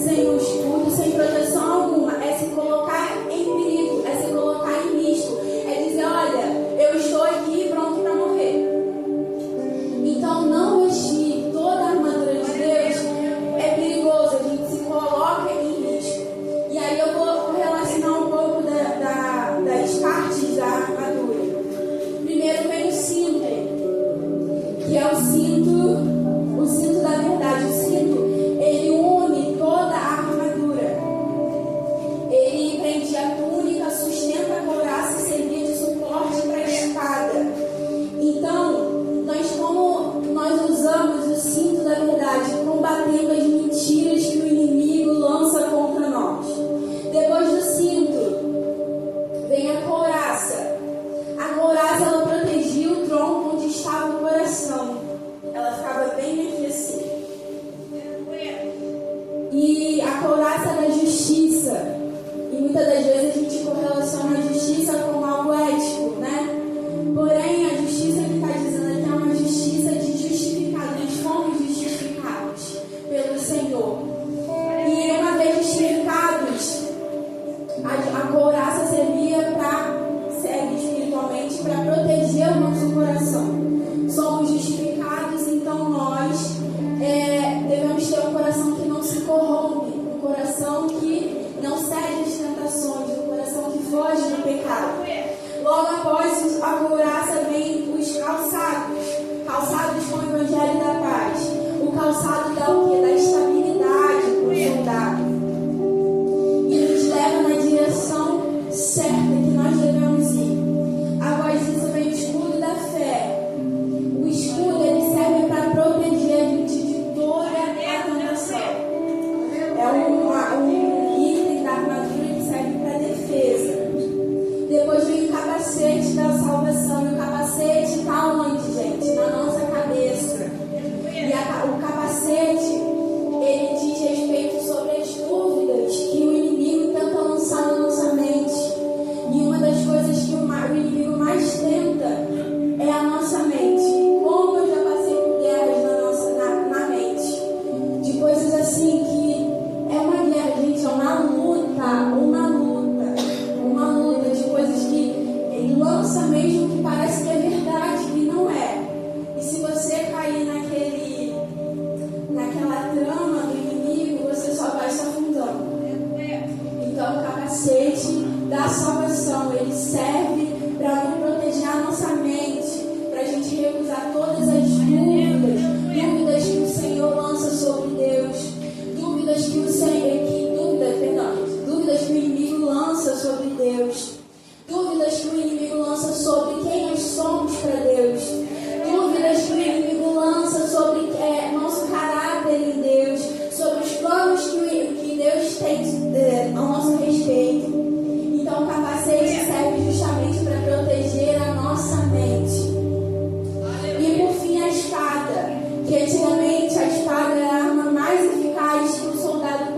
sem o escudo, sem proteção alguma, é se colocar em perigo, é se colocar em risco, é dizer, olha, eu estou aqui pronto para morrer. Então, não vestir toda a armadura de Deus é perigoso, a gente se coloca em risco. E aí eu vou relacionar um pouco das partes da armadura. Primeiro vem o cinto, que é o cinto da verdade. O cinto, ele une toda a armadura. Ele prende a túnica, sustenta a couraça e servia de suporte para a espada. Então, como nós usamos o cinto da verdade, combatendo as mentiras que o inimigo lança contra nós. Depois do cinto, vem a couraça. A couraça, ela protegia o tronco onde estava o coração. Ela ficava bem aqui assim. E a couraça da justiça. E muitas das vezes a gente correlaciona a justiça com algo ético, né? Porém, a justiça que está dizendo aqui é uma justiça de justificados. Nós fomos justificados pelo Senhor. E uma vez justificados, a couraça servia serve espiritualmente para proteger o nosso coração. Somos justificados, então nós devemos ter um coração que não se corrompe, um coração que não cede às tentações, um coração que foge do pecado. Logo após a couraça vem os calçados. Calçados com o Evangelho da Paz. O calçado dá o quê? Da estabilidade para o soldado. E nos leva na direção certa que nós devemos ir. Após isso vem o escudo da fé. O escudo, ele serve para proteger a gente de toda a tentação. É um item da armadura que serve para defesa. Depois vem o capacete da salvação. E o capacete está onde, gente? Na nossa cabeça. E o capacete, ele diz respeito sobre as dúvidas que o inimigo tenta lançar na nossa mente. E uma das coisas que o inimigo mais tenta é a nossa mente. Como eu já passei por guerras na mente. De coisas assim que é uma guerra, gente, é uma luta de coisas que ele lança mesmo que parece que é verdade e não é. E se você cair naquela trama do inimigo, você só vai se afundando. Então o capacete da salvação, ele serve para proteger a nossa mente, para a gente recusar todas as dúvidas que o Senhor lança sobre Deus, dúvidas que o inimigo lança sobre Deus, dúvidas que o inimigo lança sobre quem nós somos para Deus, dúvidas que o inimigo lança sobre nosso caráter em Deus, sobre os planos que Deus tem ao nosso respeito. Então o capacete serve justamente para proteger a nossa mente. E por fim a espada, que antigamente a espada era a arma mais eficaz que o soldado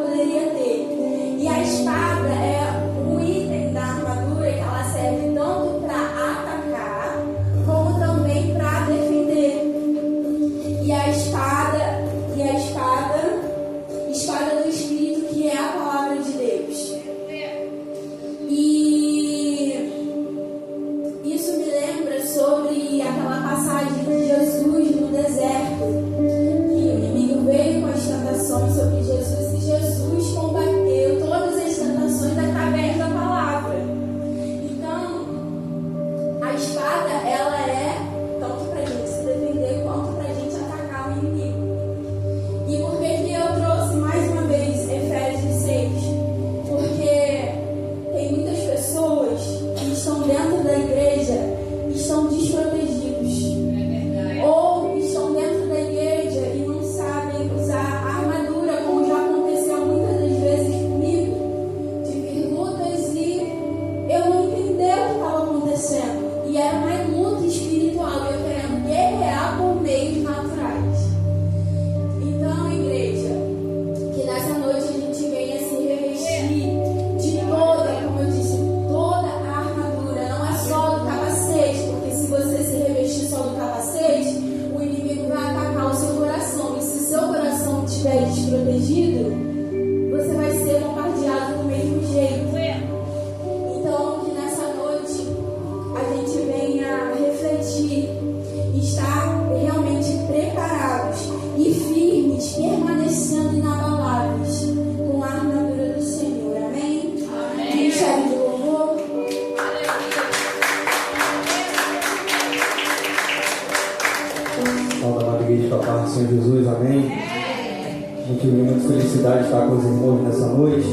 tive muita felicidade de estar com os irmãos nessa noite.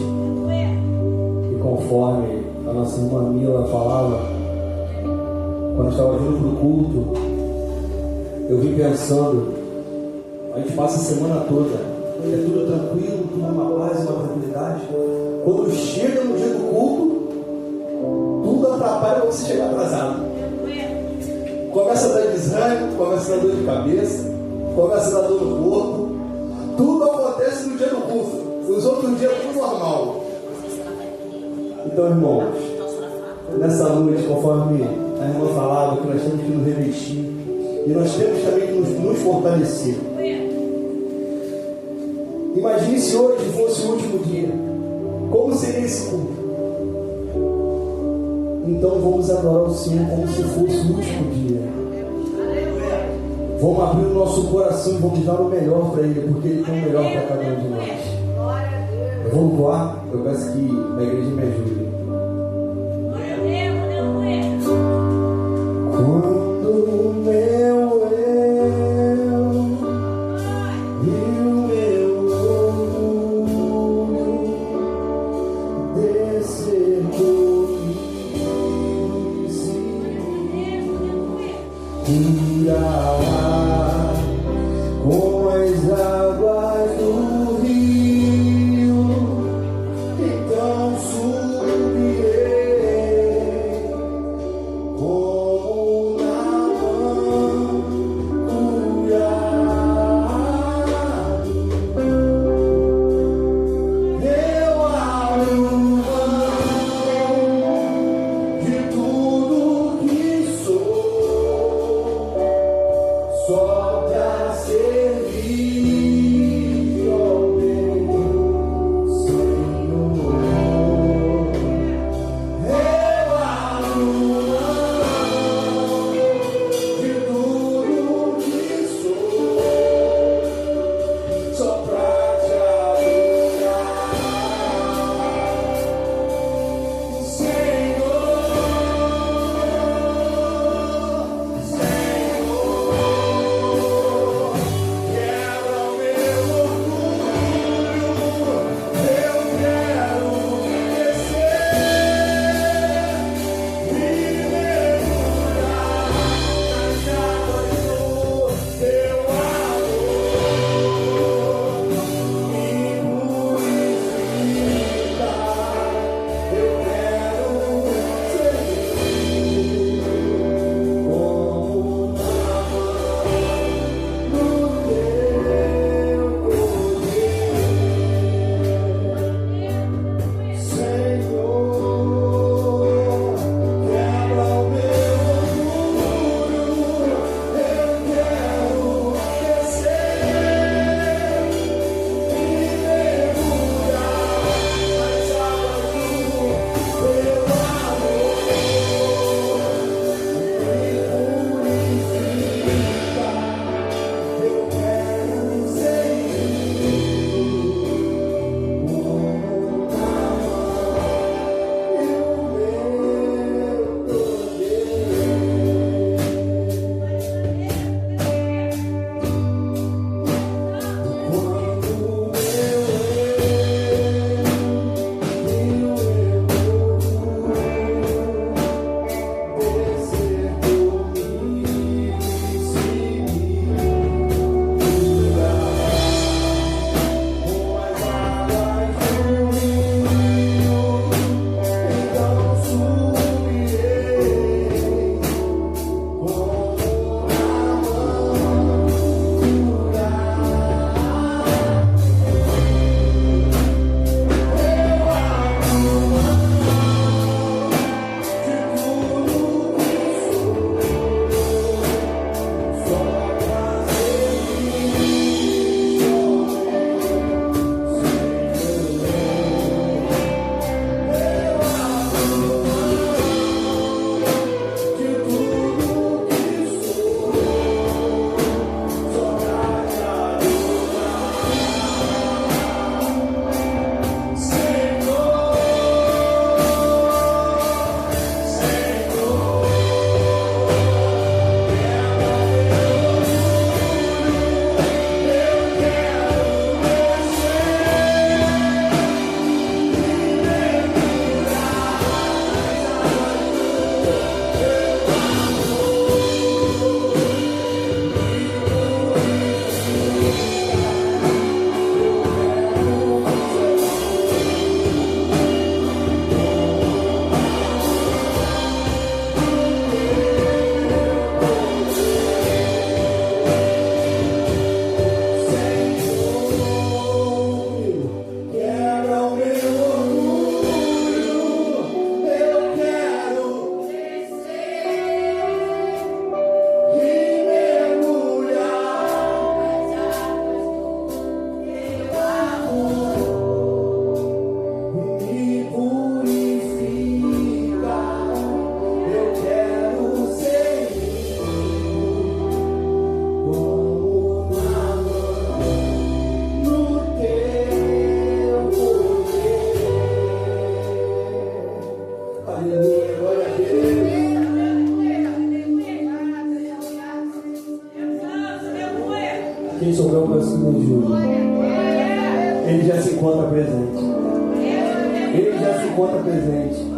E conforme a nossa irmã Mila falava, quando eu estava vindo para o culto, eu vim pensando, a gente passa a semana toda, é tudo tranquilo, tudo uma paz, uma tranquilidade. Quando chega no dia do culto, tudo atrapalha você chegar atrasado. Começa a dar desânimo, começa a dar dor de cabeça, começa a dar dor no corpo. Tudo acontece no dia do culto. Os outros dias é tudo normal. Então, irmãos, nessa noite, conforme a irmã falava, que nós temos que nos revestir e nós temos também que nos fortalecer. Imagine se hoje fosse o último dia. Como seria esse culto? Então vamos adorar o Senhor como se fosse o último dia. Vamos abrir o nosso coração e vamos dar o melhor para Ele, porque Ele tem o melhor para cada um de nós. Eu vou voar, eu peço que a igreja me ajude. Quando o meu eu e o meu orgulho descer por mim, curar com as águas do rio, então sou peço que me ajude. Ele já se encontra presente. Ele já se encontra presente.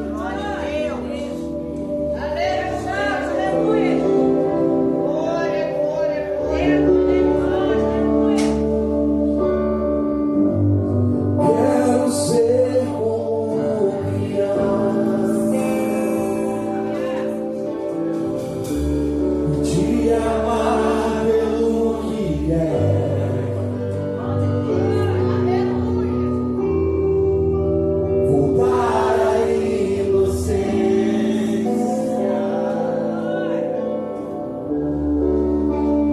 Quero ser como criança, te amar pelo que é. Voltar à inocência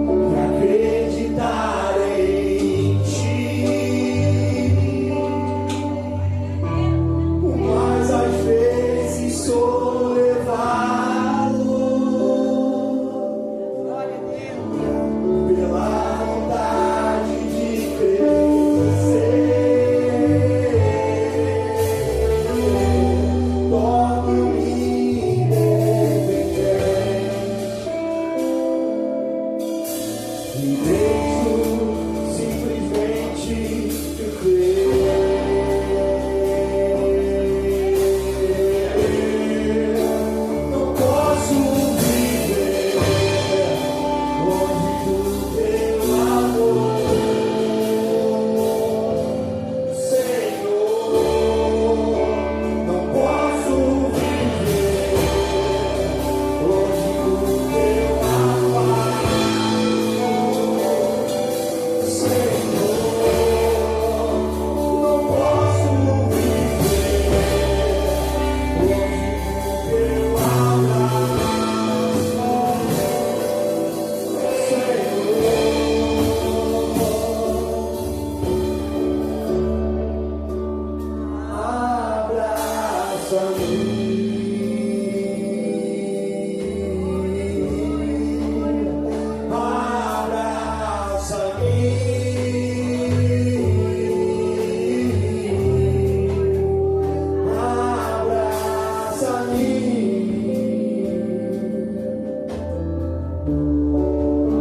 e acreditar em ti. Mas às vezes sou levado pela vontade de crescer. Torno-me independente e deixo simplesmente de crer. Não posso viver longe do teu amor, Senhor. Não posso viver longe do teu amor, Senhor. Não posso viver longe do teu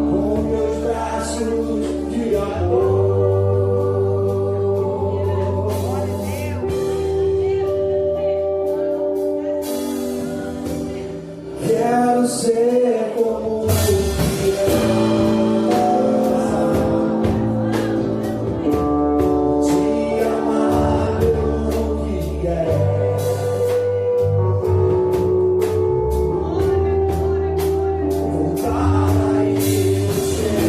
com meus braços de amor. Quero ser como criança, te amar pelo que é. Voltar à inocência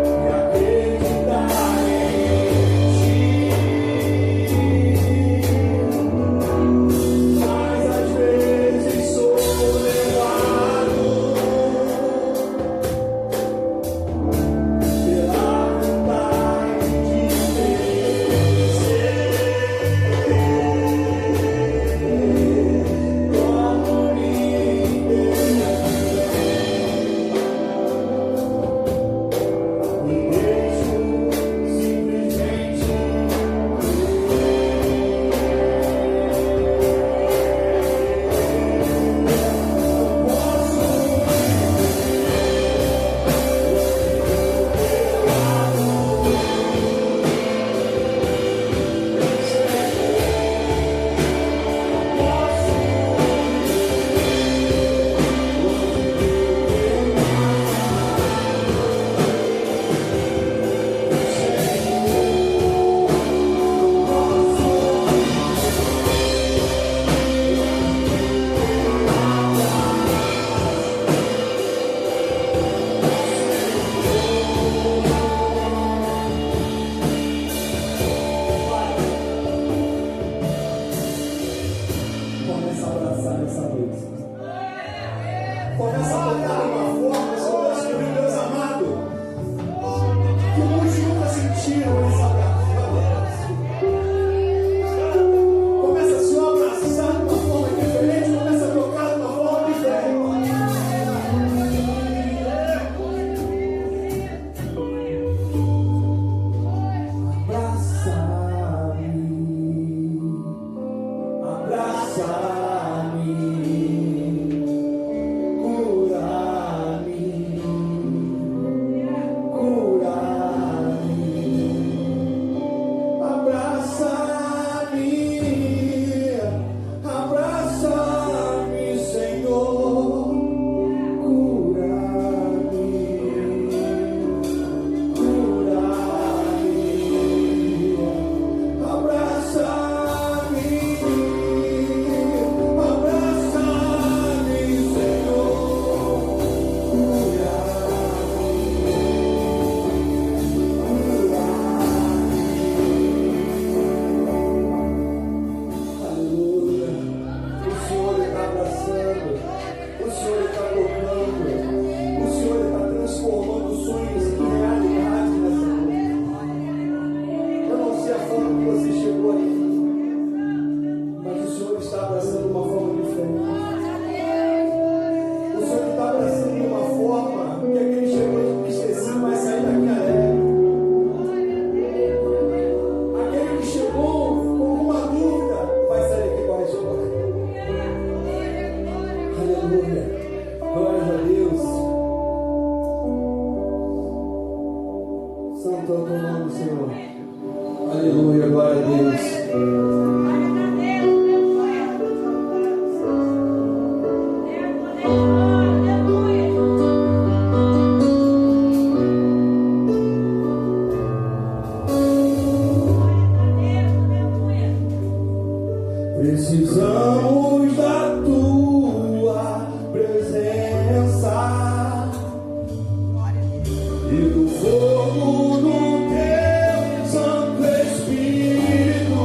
e acreditar em ti. Mas às vezes sou levado pela vontade de crescer. Torno-me independente e deixo simplesmente começa a abraçar essa noite. Começa a tocar de uma forma, Senhor, meu Deus amado, que muitos nunca sentiram esse abraço. Começa, Senhor, a abraçar de uma forma diferente, começa a tocar de uma forma diferente. Abraça-me, abraça-me, cura. Santo é o teu nome, Senhor. Aleluia, glória a Deus. Precisamos da tua presença e do fogo do teu Santo Espírito.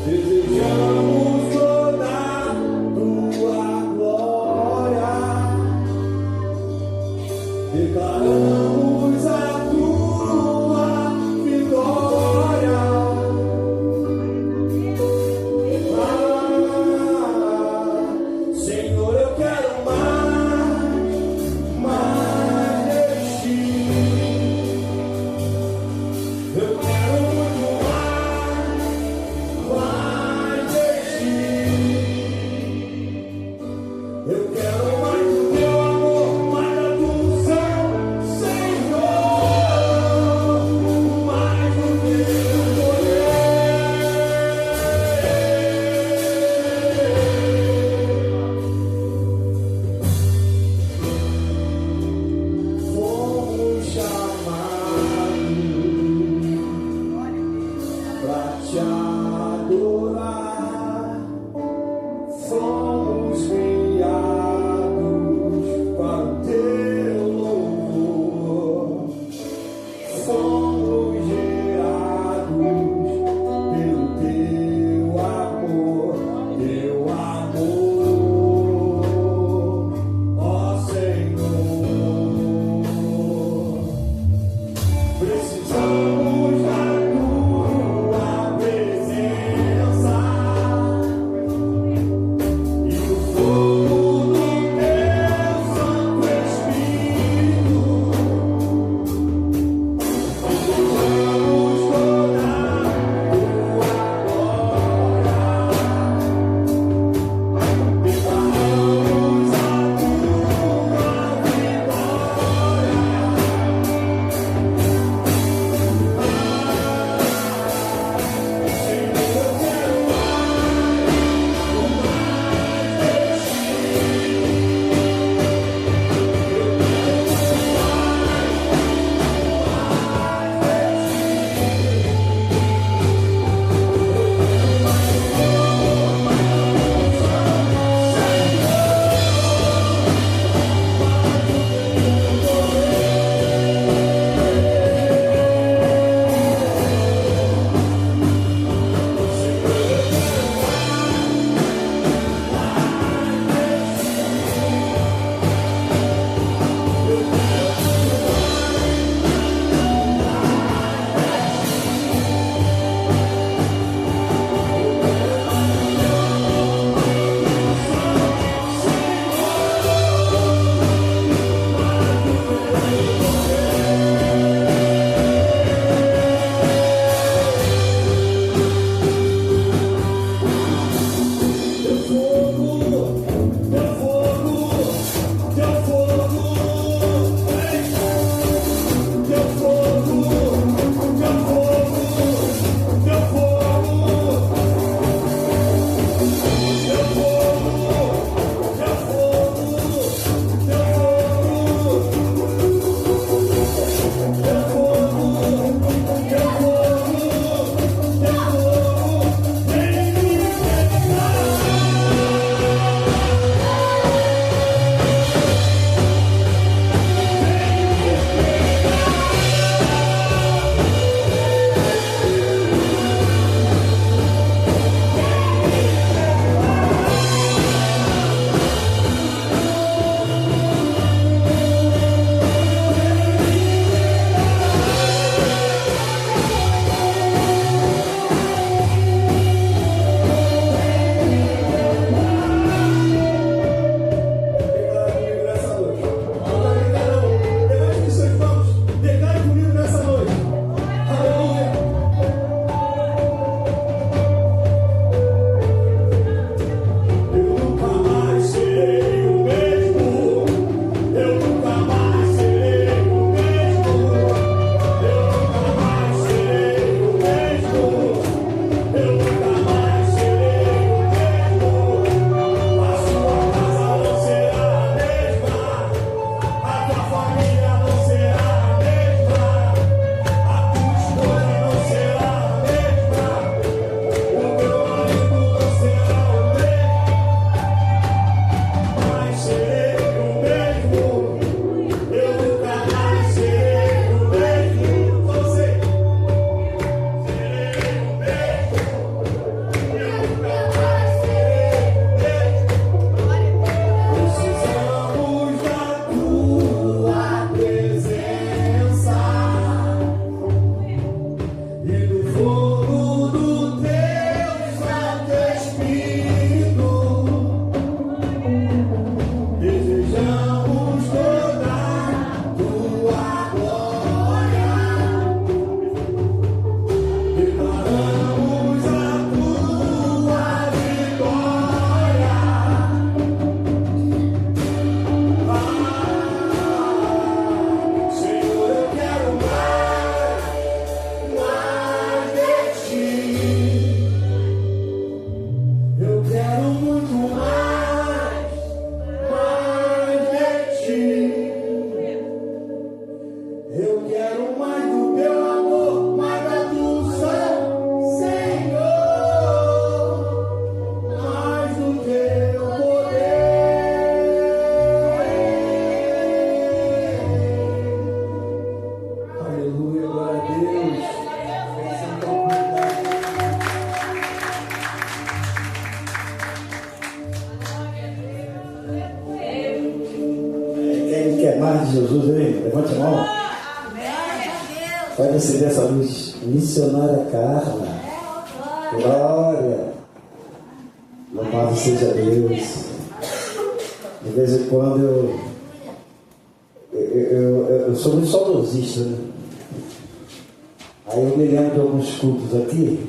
Desejamos toda a tua glória, declaramos a tua vitória. Senhor, eu quero mais de ti. Eu quero muito mais de ti. Eu quero mais do teu amor, mais da tua unção, Senhor. Eu quero mais do teu amor, mais da tua unção, Senhor, mais do teu poder. Aleluia, glória a Deus. Quem quer mais de Jesus aí? Levante a mão. Vai receber essa luz. Missionária Carla. Glória. Louvado seja Deus. De vez em quando eu sou muito saudosista, né? Aí eu me lembro de alguns cultos aqui.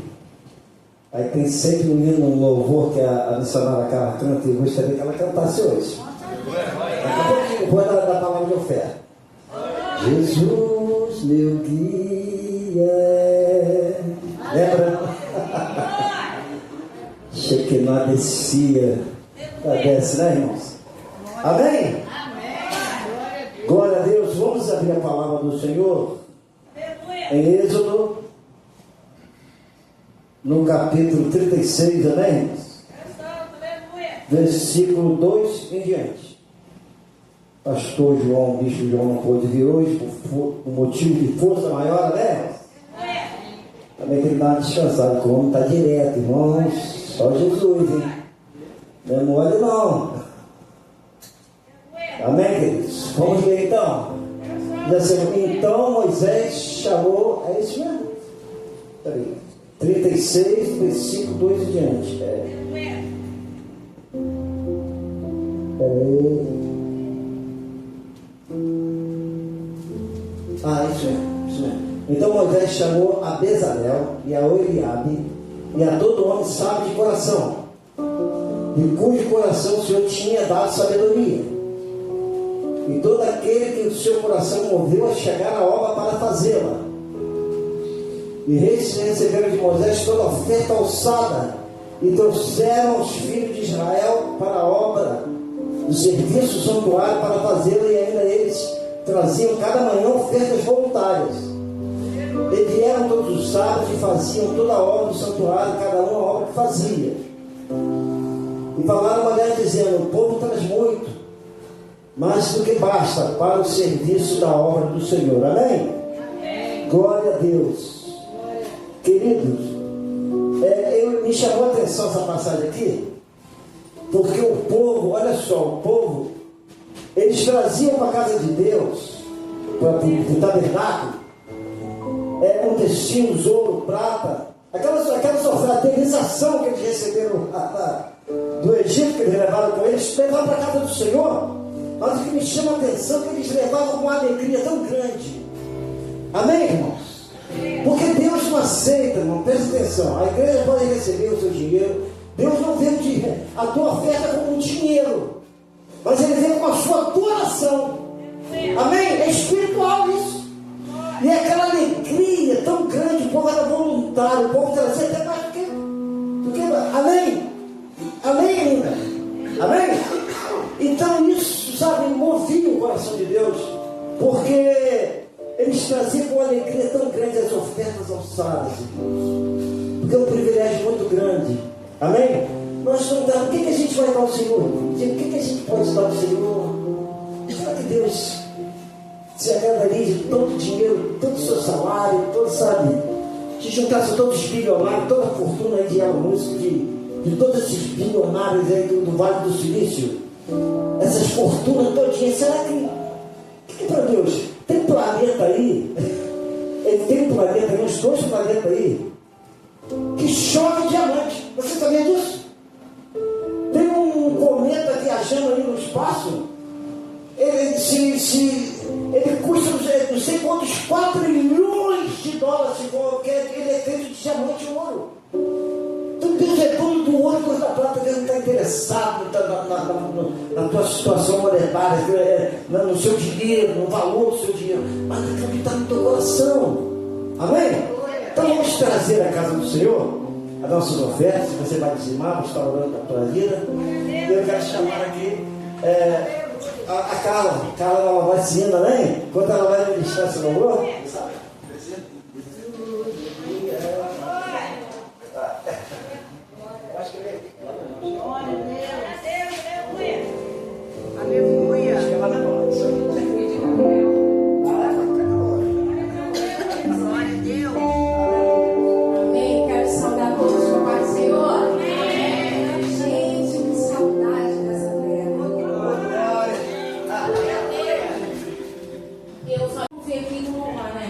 Aí tem sempre um louvor que a missionária Carla canta, e eu gostaria que ela cantasse hoje. Daqui a pouquinho, vou da palavra de oferta. Jesus, meu guia. Lembra? Shekinah descia. Desce, né, irmãos? Amém? Glória a Deus. Vamos abrir a palavra do Senhor em Êxodo, no capítulo 36, amém, irmãos? Versículo 2 em diante. Pastor João, bispo João não pôde vir hoje por motivo de força maior, né? Também tem que dar uma descansada, que o homem está direto, irmãos. Só Jesus, hein? Não é mole não. Amém, queridos? Vamos ver então. Diz assim, então Moisés chamou, é isso mesmo? Peraí. 36, versículo 2 em diante. Peraí. Isso mesmo. Então Moisés chamou a Bezalel e a Oliabe e a todo homem sábio de coração, de cujo coração o Senhor tinha dado sabedoria, e todo aquele que o seu coração moveu a chegar à obra para fazê-la. E receberam de Moisés toda a oferta alçada, e trouxeram os filhos de Israel para a obra do serviço do santuário para fazê-la, e ainda eles traziam cada manhã ofertas voluntárias. E vieram todos os sábados e faziam toda a obra do santuário, cada um a obra que fazia. E falaram a mulher dizendo, o povo traz muito, mais do que basta para o serviço da obra do Senhor. Amém? Amém. Glória a Deus. Queridos, me chamou a atenção essa passagem aqui, porque o povo, olha só, o povo, eles traziam para a casa de Deus, para o tabernáculo, intestinos, ouro, prata, aquela fraternização que eles receberam do Egito, que eles levaram com eles, levaram para a casa do Senhor. Mas o que me chama a atenção é que eles levavam com uma alegria tão grande. Amém, irmãos? Porque Deus não aceita, irmão, presta atenção. A igreja pode receber o seu dinheiro. Deus não vê a tua oferta como um dinheiro, mas Ele vê com a sua adoração. Amém? É espiritual isso. E é aquela alegria tão grande, o povo era voluntário, o povo trazia até mais do que amém? Amém ainda? Amém? Então isso, sabe, movia o coração de Deus, porque eles traziam com alegria tão grande as ofertas alçadas de Deus, porque é um privilégio muito grande. Amém? Nós não damos. O que a gente vai dar ao Senhor? O que a gente pode dar ao Senhor? Será que Deus se agradaria de todo dinheiro, todo o seu salário, todo, sabe, se juntasse todos os bilionários, toda a fortuna aí de Elon Musk, de todos esses bilionários aí do Vale do Silício, essas fortunas todinhas, será que para Deus tem planeta aí? Ele tem um planeta aí, uns 2 planetas aí, que chove diamante. Você sabia disso? Tem um cometa viajando ali no espaço. Ele custa não sei quantos 4 milhões de dólares, porque ele é feito de diamante e ouro. Então Deus é dono do ouro e coisa da prata. Deus não está interessado na tua situação monetária, no seu dinheiro, no valor do seu dinheiro, mas naquilo que está no teu coração. Amém? Então vamos trazer à casa do Senhor as nossas ofertas. Você vai dizimar, você está orando para a tua vida. Eu quero chamar aqui A Carla ela vai dizendo, né? Enquanto ela vai ministrar esse louvor. Aleluia. Amém. Quero saudar todos com a paz do Senhor. Gente, que saudade dessa terra. Eu só vi aqui no Roma, né?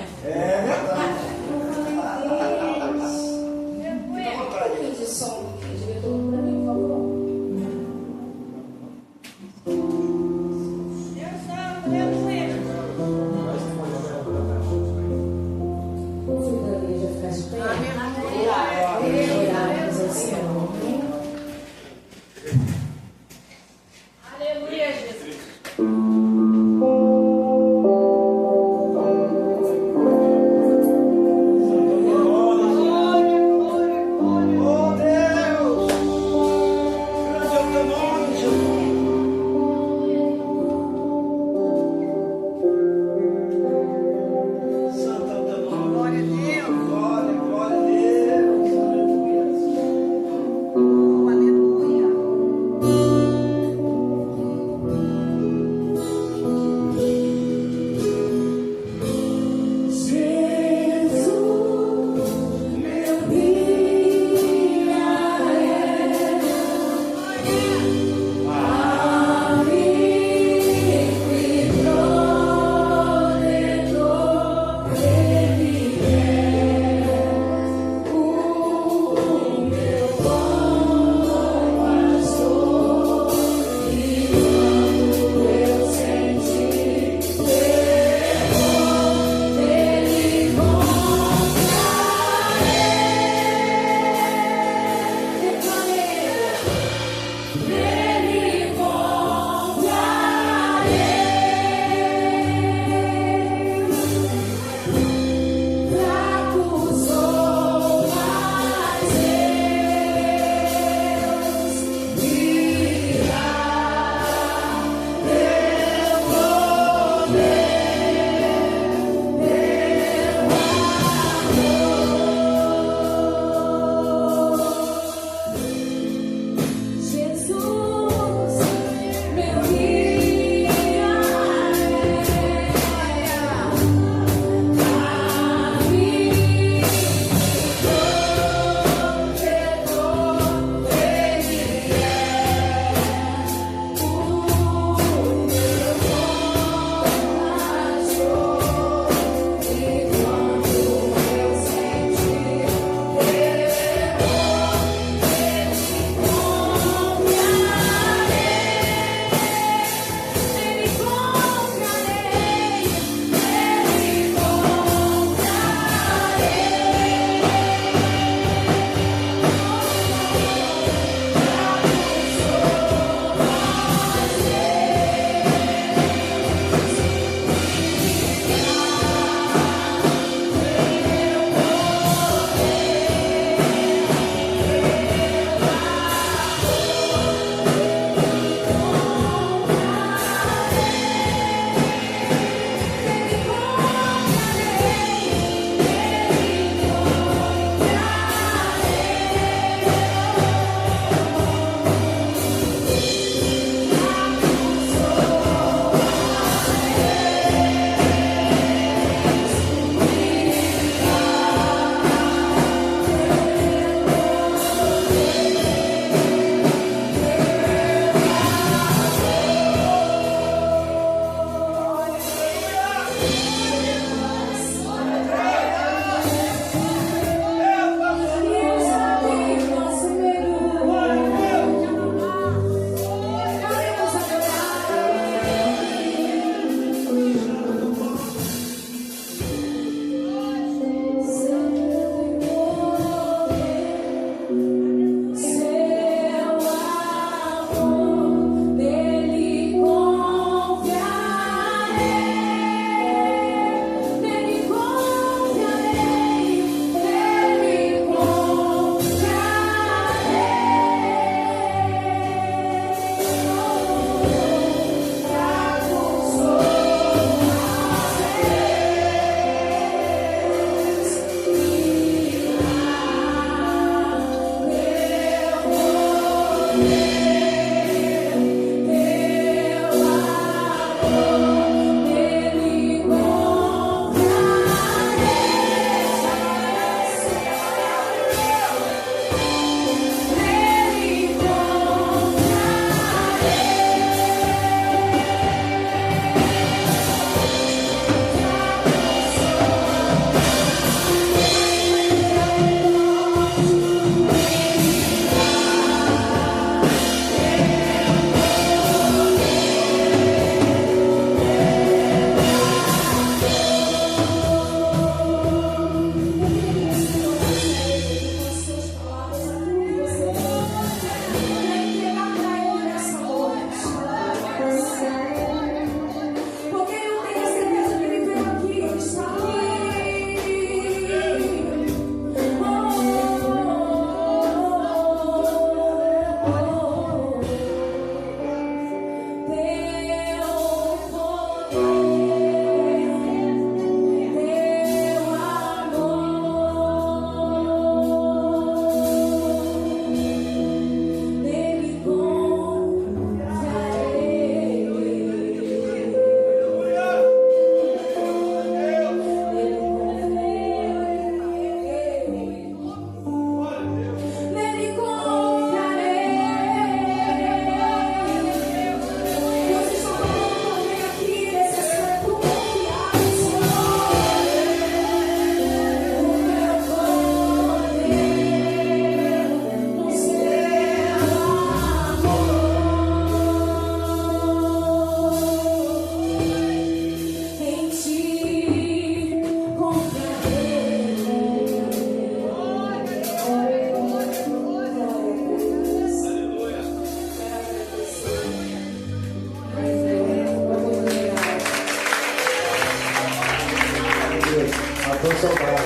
Estou saudade.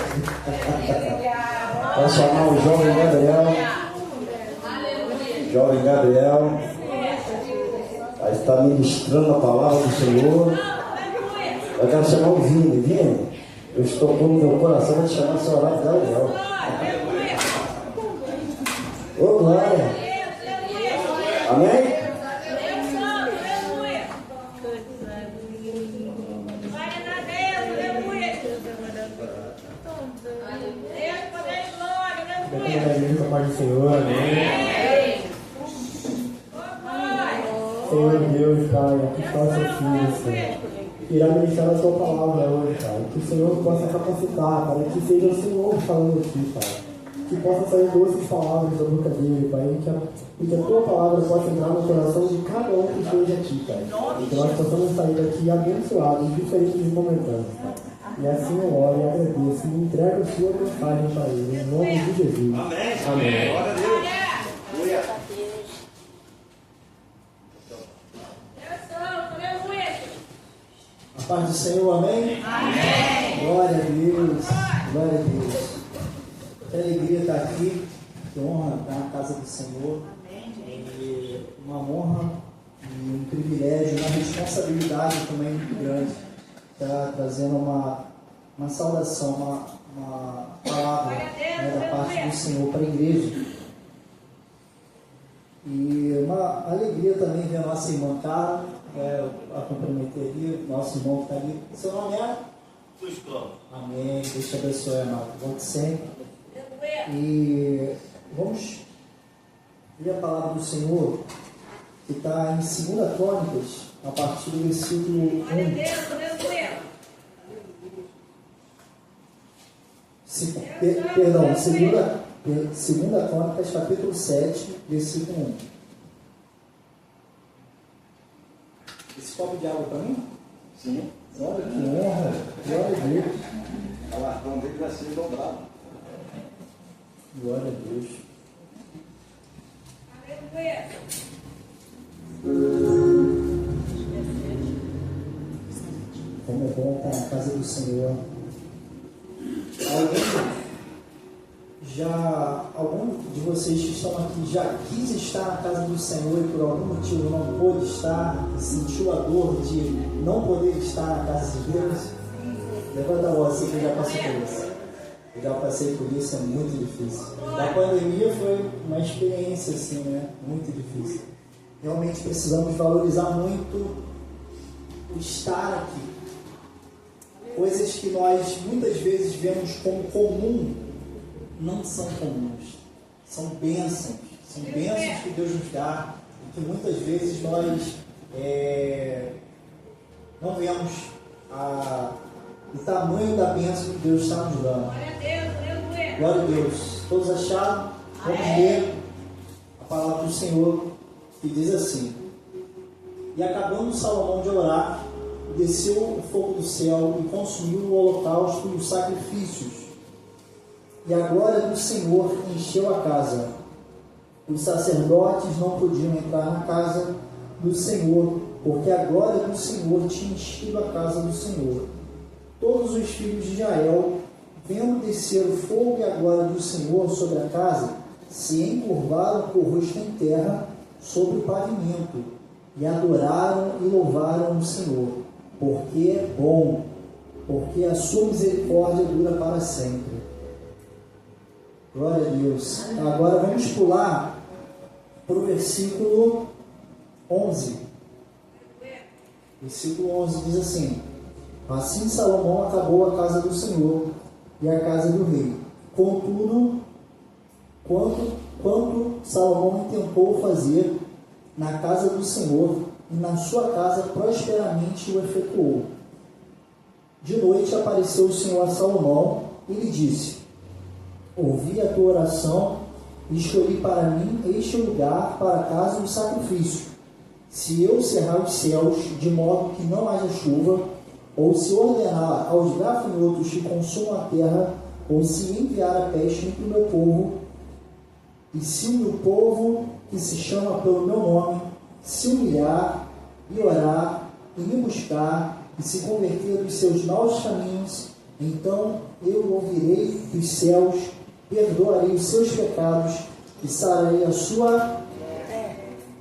Vou chamar o jovem Gabriel. Jovem Gabriel. Aí está ministrando a palavra do Senhor. Eu quero chamar o Vini. Vini, eu estou com o meu coração para te chamar seu horário Gabriel. Ô, glória. Amém? Bem-vindo à paz do Senhor, amém. Senhor Deus, Pai, aqui está o seu filho, Senhor. Irá ministrar a sua palavra hoje, Pai. Que o Senhor possa capacitar, Pai. Que seja o Senhor falando aqui, Pai. Que possa sair doces palavras da boca dele, Pai. E que a tua palavra possa entrar no coração de cada um que esteja aqui, Pai. E que nós possamos sair daqui abençoados, diferentes de momentâneos, Pai. E assim eu oro e agradeço e entrego a sua mensagem para ele, em nome de Jesus. Amém. Amém. Glória a Deus. Glória. A paz do Senhor, amém? Amém. Glória a Deus. Glória a Deus. Que alegria estar aqui. Que honra estar na casa do Senhor. E uma honra e um privilégio, uma responsabilidade também muito grande. Estar trazendo uma saudação, uma palavra, né, da parte do Senhor para a igreja. E uma alegria também ver a nossa irmã Carla, a comprometer ali, nosso irmão que está ali. Seu nome é? Luiz Cláudio. Amém. Deus te abençoe, amado. Volte sempre. E vamos ler a palavra do Senhor, que está em 2 Crônicas, a partir do versículo 1. Perdão, 2 Crônicas, capítulo 7, versículo 1. Esse copo de água para mim? Sim. Olha que honra, glória a Deus. O latão dele vai ser dobrado. Glória a Deus. Como é bom estar na casa do Senhor. Algum de vocês que estão aqui já quis estar na casa do Senhor e por algum motivo não pôde estar, e sentiu a dor de não poder estar na casa de Deus? Levanta a voz, que eu já passei por isso. Eu já passei por isso, é muito difícil. A pandemia foi uma experiência assim, né? Muito difícil. Realmente precisamos valorizar muito o estar aqui. Coisas que nós muitas vezes vemos como comum, não são comuns. São bênçãos que Deus nos dá e que muitas vezes nós não vemos o tamanho da bênção que Deus está nos dando. Glória a Deus. Todos acharam? Vamos ler a palavra do Senhor, que diz assim: E acabando Salomão de orar, desceu o fogo do céu e consumiu o holocausto e os sacrifícios. E a glória do Senhor encheu a casa. Os sacerdotes não podiam entrar na casa do Senhor, porque a glória do Senhor tinha enchido a casa do Senhor. Todos os filhos de Israel, vendo descer o fogo e a glória do Senhor sobre a casa, se encurvaram com o rosto em terra sobre o pavimento, e adoraram e louvaram o Senhor, porque é bom, porque a sua misericórdia dura para sempre. Glória a Deus. Agora vamos pular para o versículo 11. Versículo 11 diz assim: Assim Salomão acabou a casa do Senhor e a casa do rei. Contudo, quanto Salomão intentou fazer na casa do Senhor, e na sua casa prosperamente o efetuou. De noite apareceu o Senhor a Salomão e lhe disse: Ouvi a tua oração e escolhi para mim este lugar para a casa do sacrifício. Se eu cerrar os céus de modo que não haja chuva, ou se ordenar aos gafanhotos que consumam a terra, ou se enviar a peste entre o meu povo, e se o meu povo, que se chama pelo meu nome, se humilhar e orar e me buscar e se converter dos seus maus caminhos, Então eu ouvirei dos céus, perdoarei os seus pecados e sararei a sua...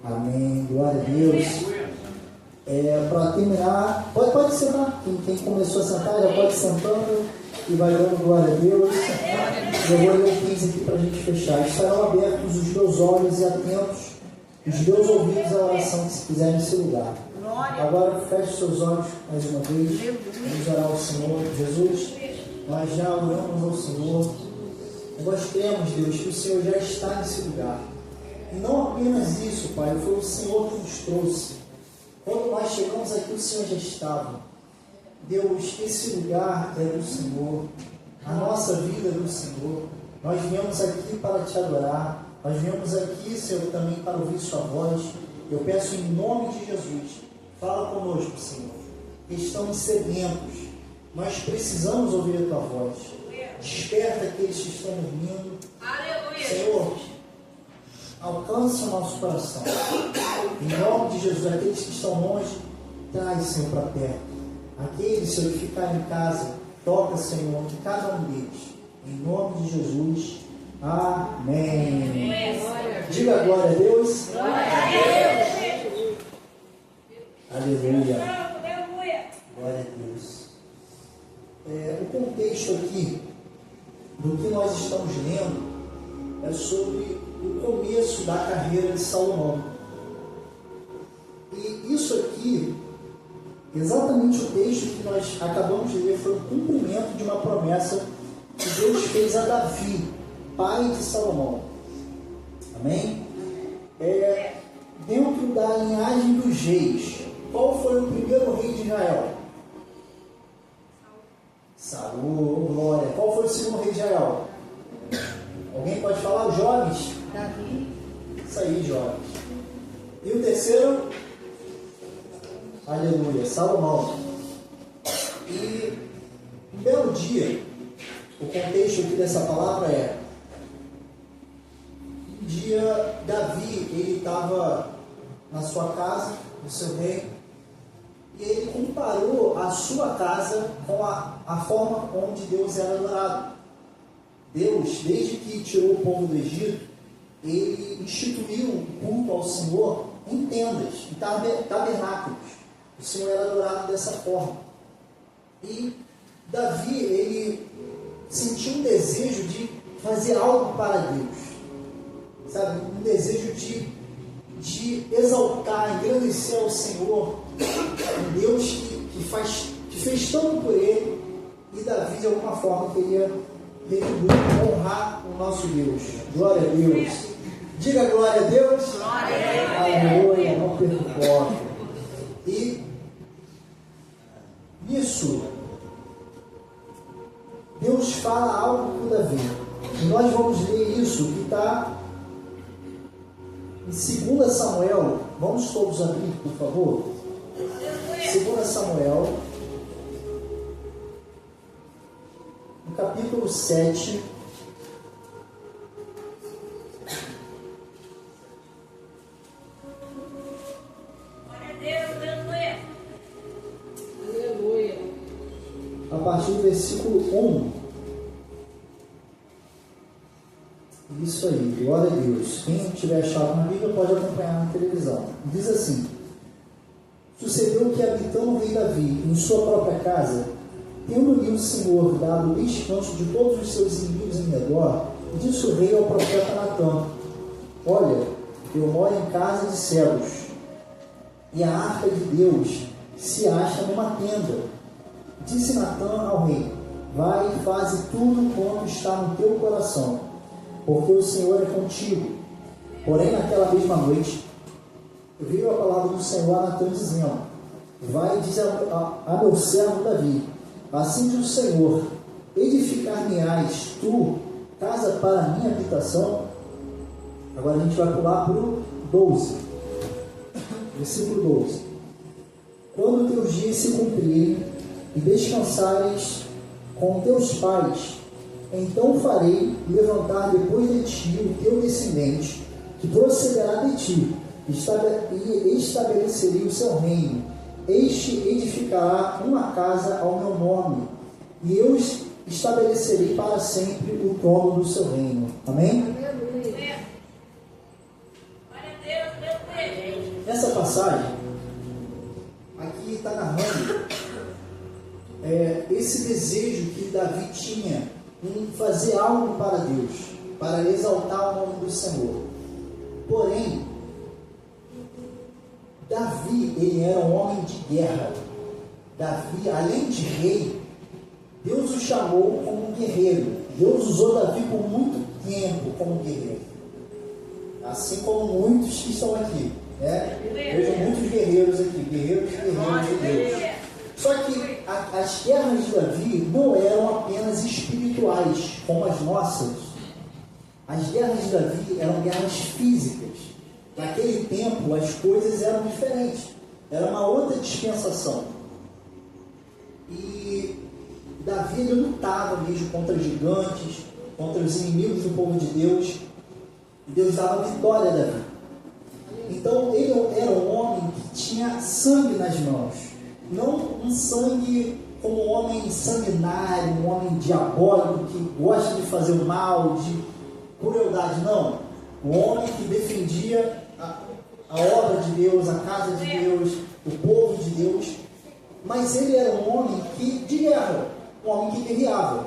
Amém, glória a Deus. Para terminar, pode sentar. Quem começou a sentar já pode ir sentando e vai dando glória a Deus. Eu vou ler o 15 aqui para a gente fechar. Estarão abertos os meus olhos e atentos os meus ouvidos à oração que se fizer nesse lugar. Agora feche seus olhos mais uma vez. Vamos orar ao Senhor. Jesus, nós já oramos ao Senhor. Nós cremos, Deus, que o Senhor já está nesse lugar. E não apenas isso, Pai, foi o Senhor que nos trouxe. Quando nós chegamos aqui, o Senhor já estava. Deus, esse lugar é do Senhor. A nossa vida é do Senhor. Nós viemos aqui para te adorar. Nós viemos aqui, Senhor, também para ouvir sua voz. Eu peço em nome de Jesus, fala conosco, Senhor. Estamos sedentos. Nós precisamos ouvir a tua voz. Desperta aqueles que estão dormindo. Senhor, alcance o nosso coração. Em nome de Jesus, aqueles que estão longe, traz, Senhor, para perto. Aqueles, Senhor, que ficarem em casa, toca, Senhor, de cada um deles. Em nome de Jesus. Amém. Diga glória a Deus. Glória a Deus. Aleluia. Glória a Deus. O contexto aqui do que nós estamos lendo é sobre o começo da carreira de Salomão. E isso aqui, exatamente o texto que nós acabamos de ler, foi o cumprimento de uma promessa que Deus fez a Davi, pai de Salomão. Amém? Dentro da linhagem dos reis, qual foi o primeiro rei de Israel? Saul, glória. Qual foi o segundo rei de Israel? Alguém pode falar? Os jovens? Davi. Isso aí, jovens. E o terceiro? Aleluia, Salomão. E um belo dia, o contexto aqui dessa palavra é: um dia Davi, ele estava na sua casa, no seu reino, e ele comparou a sua casa com a forma onde Deus era adorado. Deus, desde que tirou o povo do Egito, ele instituiu o culto ao Senhor em tendas, em tabernáculos. O Senhor era adorado dessa forma. E Davi, ele sentiu um desejo de fazer algo para Deus, sabe? Um desejo de exaltar, engrandecer ao Senhor, um Deus que fez tanto por ele. E Davi, de alguma forma, queria retribuir, honrar o nosso Deus. Glória a Deus. Diga glória a Deus. Glória a Deus. Aleluia, não perca o foco. E nisso, Deus fala algo com Davi. E nós vamos ler isso que está em 2 Samuel. Vamos todos abrir, por favor. 2 Samuel, no capítulo 7. A partir do versículo 1. Isso aí, glória a Deus. Quem tiver achado na Bíblia pode acompanhar na televisão. Diz assim: sucedeu que, habitando o rei Davi em sua própria casa, tendo-lhe o Senhor dado descanso de todos os seus inimigos em redor, disse o rei ao profeta Natã: olha, eu moro em casa de cegos, e a arca de Deus se acha numa tenda. Disse Natã ao rei: vai e faze tudo quanto está no teu coração, porque o Senhor é contigo. Porém, naquela mesma noite, veio a palavra do Senhor a Natã, dizendo: vai e diz a meu servo Davi: assim diz o Senhor, edificar-me-ás tu casa para a minha habitação. Agora a gente vai pular para o 12, versículo 12. Quando teus dias se cumprirem e descansares com teus pais, então farei levantar depois de ti o teu descendente, que procederá de ti, e estabelecerei o seu reino. Este edificará uma casa ao meu nome, e eu estabelecerei para sempre o trono do seu reino. Amém? Nessa passagem, aqui está narrando esse desejo que Davi tinha em fazer algo para Deus, para exaltar o nome do Senhor. Porém, Davi, ele era um homem de guerra. Davi, além de rei, Deus o chamou como um guerreiro. Deus usou Davi por muito tempo como guerreiro. Assim como muitos que estão aqui. Vejo muitos guerreiros aqui, guerreiros de Deus. Só que as guerras de Davi não eram apenas espirituais, como as nossas. As guerras de Davi eram guerras físicas. Naquele tempo as coisas eram diferentes. Era uma outra dispensação. E Davi ele lutava mesmo contra gigantes, contra os inimigos do povo de Deus. E Deus dava vitória a Davi. Então ele era um homem que tinha sangue nas mãos. Não um sangue como um homem sanguinário, um homem diabólico que gosta de fazer o mal, de crueldade, não. Um homem que defendia a obra de Deus, a casa de Deus, o povo de Deus. Mas ele era um homem de guerra, um homem que guerreava.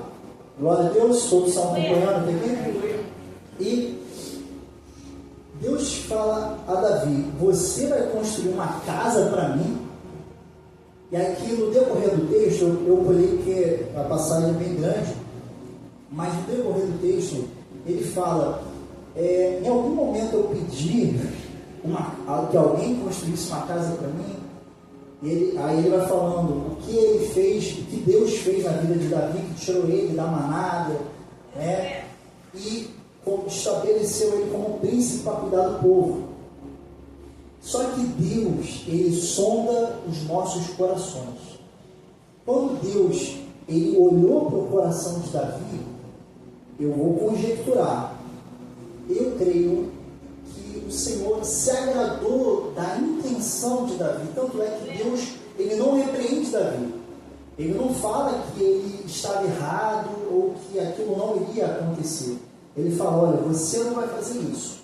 Glória a Deus, todos estão acompanhando aqui. E Deus fala a Davi: você vai construir uma casa para mim? E aqui no decorrer do texto, eu pulei porque a passagem é bem grande, mas no decorrer do texto, ele fala, em algum momento eu pedi que alguém construísse uma casa para mim, aí ele vai falando o que ele fez, o que Deus fez na vida de Davi, que tirou ele da manada, e estabeleceu ele como príncipe para cuidar do povo. Só que Deus, ele sonda os nossos corações. Quando Deus, ele olhou para o coração de Davi, eu vou conjecturar, eu creio que o Senhor se agradou da intenção de Davi. Tanto é que Deus, ele não repreende Davi. Ele não fala que ele estava errado ou que aquilo não iria acontecer. Ele fala, olha, você não vai fazer isso,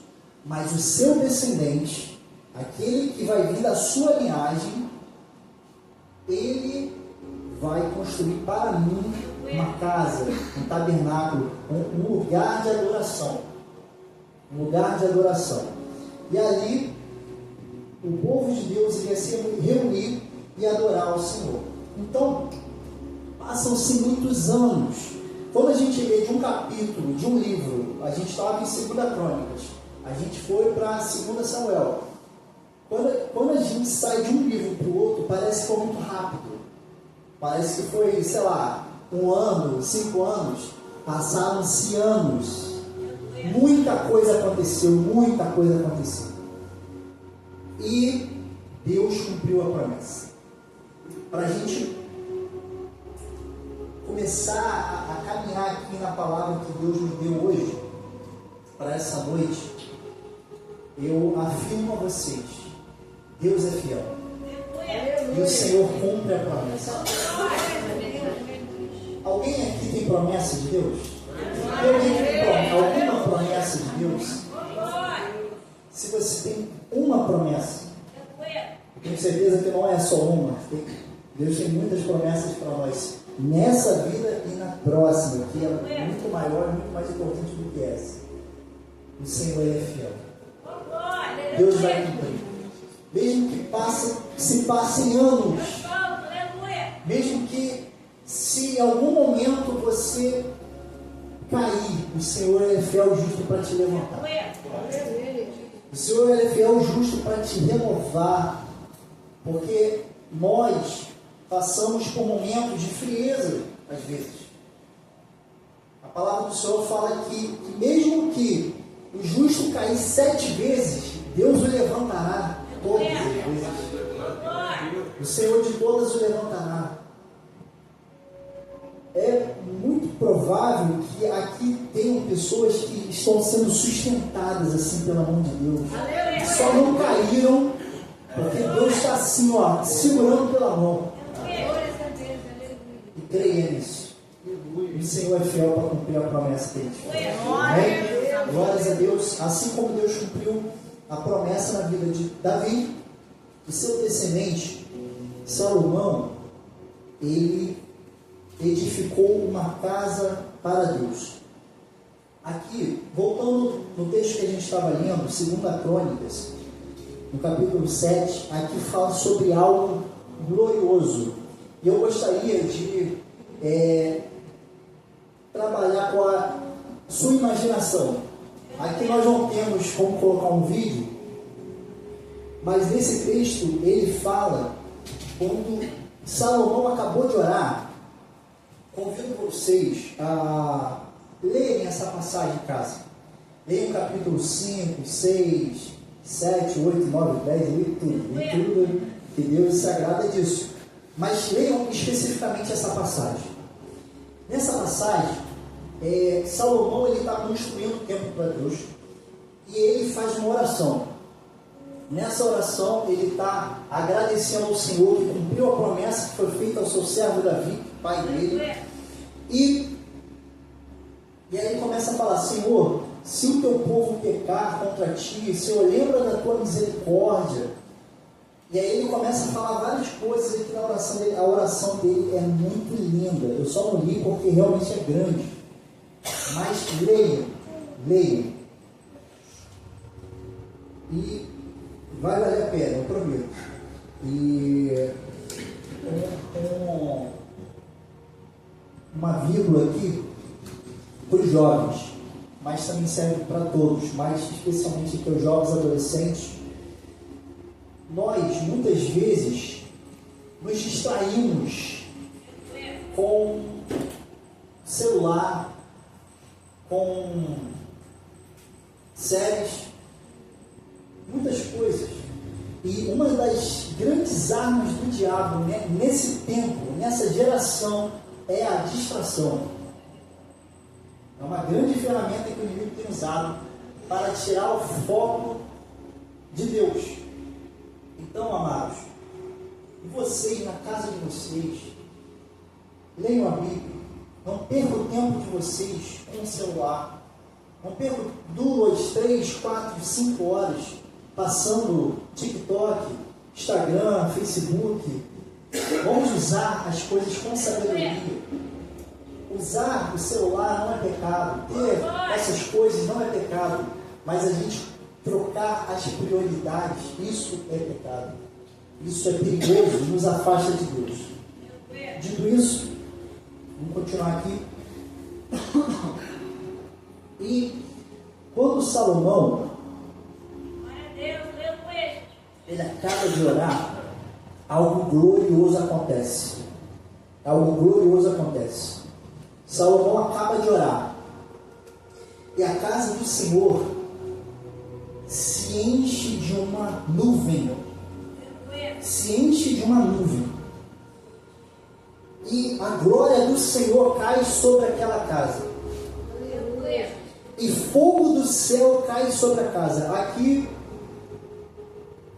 mas o seu descendente, aquele que vai vir da sua linhagem, ele vai construir para mim uma casa, um tabernáculo, um lugar de adoração. Um lugar de adoração. E ali, o povo de Deus ia se reunir e adorar ao Senhor. Então, passam-se muitos anos. Quando a gente lê de um capítulo, de um livro, a gente estava em 2 Crônicas, a gente foi para 2 Samuel. Quando a gente sai de um livro para o outro, parece que foi muito rápido. Parece que foi, sei lá, 1 ano, 5 anos. Passaram-se anos. Muita coisa aconteceu, muita coisa aconteceu. E Deus cumpriu a promessa. Para a gente começar a caminhar aqui na palavra que Deus nos deu hoje, para essa noite, eu afirmo a vocês, Deus é fiel. E o Senhor cumpre a promessa. Alguém aqui tem promessa de Deus? Tem alguém que tem alguma promessa de Deus? Se você tem uma promessa, eu tenho certeza que não é só uma. Deus tem muitas promessas para nós, nessa vida e na próxima, que é muito maior e muito mais importante do que essa. O Senhor é fiel. Deus vai cumprir. Mesmo que se passem anos, mesmo que se em algum momento você cair, o Senhor é fiel e justo para te levantar. O Senhor é fiel e justo para te renovar, porque nós passamos por momentos de frieza às vezes. A palavra do Senhor fala que mesmo que o justo cair 7 vezes, Deus o levantará todas as vezes. O Senhor de todas o levantará. É muito provável que aqui tenham pessoas que estão sendo sustentadas assim pela mão de Deus. Que só não caíram porque Deus está assim, ó, segurando pela mão. E creia nisso. O Senhor é fiel para cumprir a promessa que Ele te fez. Amém? Glórias a Deus. Assim como Deus cumpriu a promessa na vida de Davi e seu descendente, Salomão, ele edificou uma casa para Deus. Aqui, voltando no texto que a gente estava lendo, 2 Crônicas, no capítulo 7, aqui fala sobre algo glorioso. E eu gostaria de trabalhar com a sua imaginação. Aqui nós não temos como colocar um vídeo, mas nesse texto ele fala, quando Salomão acabou de orar, convido vocês a lerem essa passagem em casa. Leiam o capítulo 5, 6, 7, 8, 9, 10, tudo que Deus se agrada disso. Mas leiam especificamente essa passagem. Nessa passagem, Salomão está construindo o templo para Deus e ele faz uma oração. Nessa oração ele está agradecendo ao Senhor que cumpriu a promessa que foi feita ao seu servo Davi, pai dele. E aí ele começa a falar: Senhor, se o teu povo pecar contra ti, Senhor, lembra da tua misericórdia. E aí ele começa a falar várias coisas aqui na oração dele. A oração dele é muito linda. Eu só não li porque realmente é grande. Mas leiam. E vai valer a pena, eu prometo. E uma vírgula aqui para os jovens, mas também serve para todos, mas especialmente para os jovens adolescentes. Nós, muitas vezes, nos distraímos com celular, com séries, muitas coisas. E uma das grandes armas do diabo, né, nesse tempo, nessa geração, é a distração. É uma grande ferramenta que o inimigo tem usado para tirar o foco de Deus. Então, amados, vocês na casa de vocês, leiam a Bíblia. Não percam o tempo de vocês com o celular. Não percam 2, 3, 4, 5 horas passando TikTok, Instagram, Facebook. Vamos usar as coisas com sabedoria. Usar o celular não é pecado. Ter essas coisas não é pecado. Mas a gente trocar as prioridades, isso é pecado. Isso é perigoso, nos afasta de Deus. Dito isso, vamos continuar aqui. E quando Salomão ele acaba de orar, algo glorioso acontece. Salomão acaba de orar e a casa do Senhor se enche de uma nuvem. E a glória do Senhor cai sobre aquela casa. E fogo do céu cai sobre a casa. Aqui,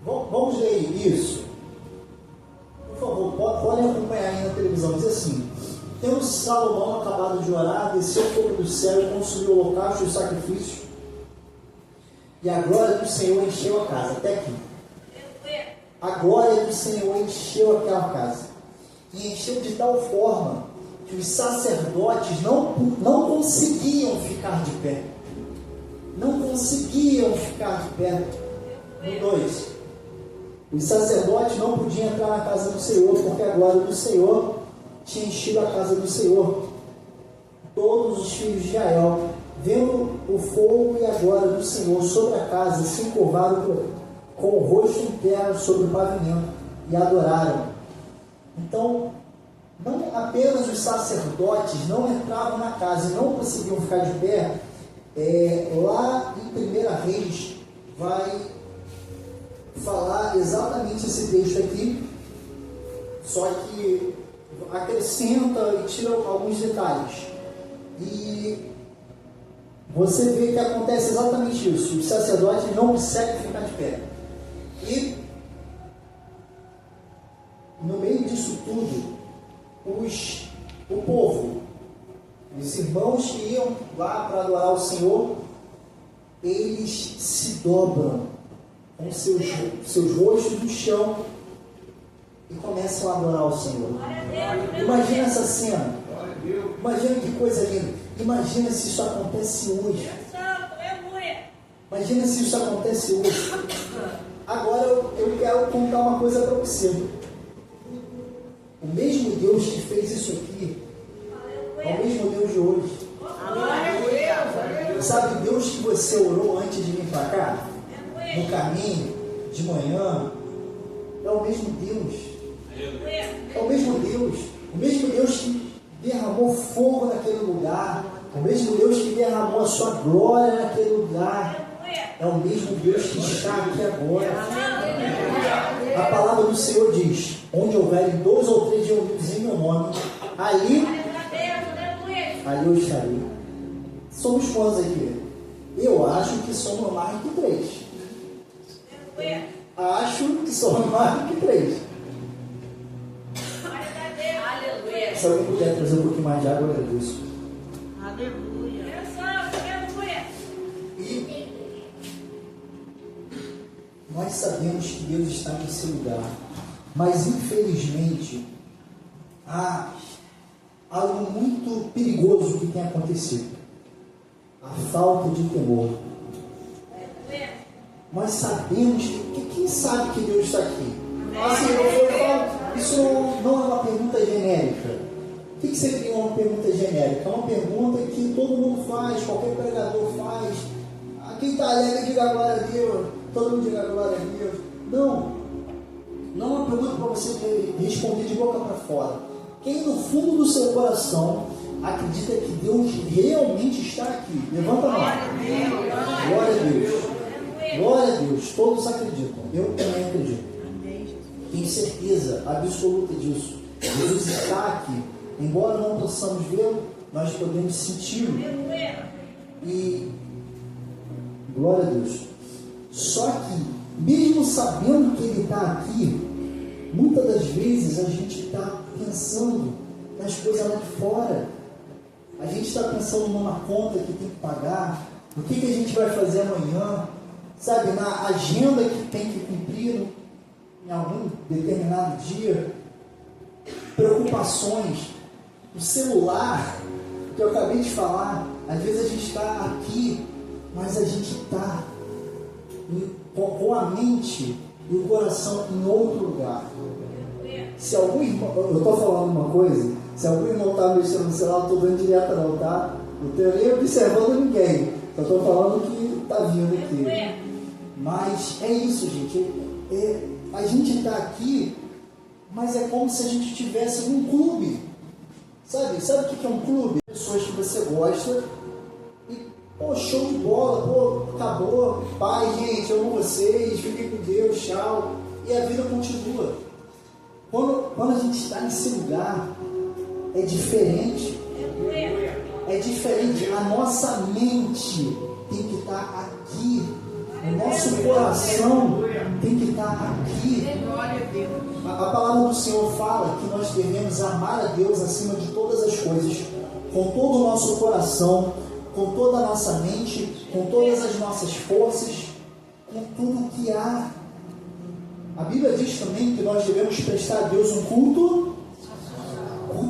vamos ler isso. Por favor, podem acompanhar aí na televisão. Diz assim: tendo Salomão acabado de orar, desceu o fogo do céu e consumiu o holocausto e o sacrifício. E a glória do Senhor encheu a casa. Até aqui. A glória do Senhor encheu aquela casa. E encheu de tal forma que os sacerdotes não conseguiam ficar de pé. No 2, os sacerdotes não podiam entrar na casa do Senhor, porque a glória do Senhor tinha enchido a casa do Senhor. Todos os filhos de Israel, vendo o fogo e a glória do Senhor sobre a casa, se encurvaram com o rosto em terra sobre o pavimento e adoraram. Então, não apenas os sacerdotes não entravam na casa e não conseguiam ficar de pé. Lá em 1 Reis vai falar exatamente esse texto aqui, só que acrescenta e tira alguns detalhes. E você vê que acontece exatamente isso. Os sacerdotes não conseguem ficar de pé. E no meio disso tudo, o povo Os irmãos que iam lá para adorar o Senhor, eles se dobram com seus rostos no chão e começam a adorar o Senhor. Imagina essa cena. Imagina que coisa linda. Imagina se isso acontece hoje. Imagina se isso acontece hoje. Agora eu quero contar uma coisa para você. O mesmo Deus que fez isso aqui é o mesmo Deus de hoje. Sabe o Deus que você orou antes de vir para cá? No caminho, de manhã? É o mesmo Deus. É o mesmo Deus. O mesmo Deus que derramou fogo naquele lugar. O mesmo Deus que derramou a sua glória naquele lugar. É o mesmo Deus que está aqui agora. A palavra do Senhor diz: onde houverem 2 ou 3 reunidos em meu nome, ali eu estarei. Somos quantos aqui? Eu acho que somos mais do que 3. Acho que somos mais do que 3. Se alguém puder trazer um pouquinho mais de água, eu agradeço. E nós sabemos que Deus está nesse lugar, mas infelizmente há algo muito perigoso que tem acontecido: a falta de temor. Nós sabemos que quem sabe que Deus está aqui? Assim, eu falo, isso não é uma pergunta genérica. O que seria uma pergunta genérica? É uma pergunta que todo mundo faz, qualquer pregador faz. Quem está alegre, diga glória a Deus. Todo mundo diga glória a Deus. Não é uma pergunta para você responder de boca para fora. Quem no fundo do seu coração acredita que Deus realmente está aqui? Levanta a mão. Glória a Deus. Glória a Deus. Todos acreditam. Eu também acredito. Tenho certeza absoluta disso. Jesus está aqui. Embora não possamos vê-lo, nós podemos senti-lo. E glória a Deus. Só que, mesmo sabendo que Ele está aqui, muitas das vezes a gente está pensando nas coisas lá de fora. A gente está pensando numa conta que tem que pagar, o que a gente vai fazer amanhã, sabe, na agenda que tem que cumprir em algum determinado dia, preocupações, o celular, que eu acabei de falar. Às vezes a gente está aqui, mas a gente está com a mente e o coração em outro lugar. Se algum irmão, eu estou falando uma coisa, se algum irmão está mexendo no celular, não estou dando direto não, tá? Não estou nem observando ninguém, só estou falando que está vindo aqui. Mas é isso, gente. A gente está aqui, mas é como se a gente estivesse num clube. Sabe o que é um clube? Pessoas que você gosta e, pô, show de bola, pô, acabou, pai, gente, eu amo vocês, fiquem com Deus, tchau. E a vida continua. Quando a gente está nesse lugar, é diferente. É diferente. A nossa mente tem que estar aqui. O nosso coração tem que estar aqui. A palavra do Senhor fala que nós devemos amar a Deus acima de todas as coisas, com todo o nosso coração, com toda a nossa mente, com todas as nossas forças, com tudo que há. A Bíblia diz também que nós devemos prestar a Deus um culto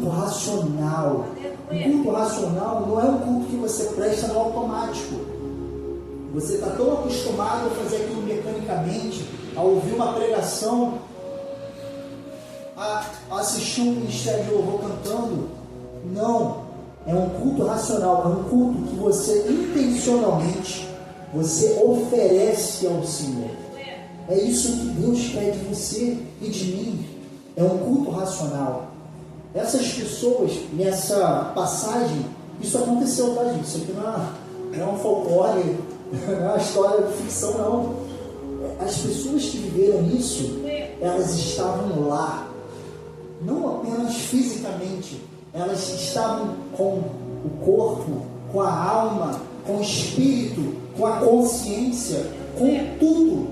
racional. Um culto racional não é um culto que você presta no automático. Você está tão acostumado a fazer aquilo mecanicamente, a ouvir uma pregação, a assistir um ministério de louvor cantando. Não, é um culto racional, é um culto que você intencionalmente você oferece ao Senhor. É isso que Deus quer de você e de mim. É um culto racional. Essas pessoas, nessa passagem, isso aconteceu, tá, gente? Isso aqui não é um folclore, não é uma história de ficção, não. As pessoas que viveram isso, elas estavam lá. Não apenas fisicamente, elas estavam com o corpo, com a alma, com o espírito, com a consciência, com tudo.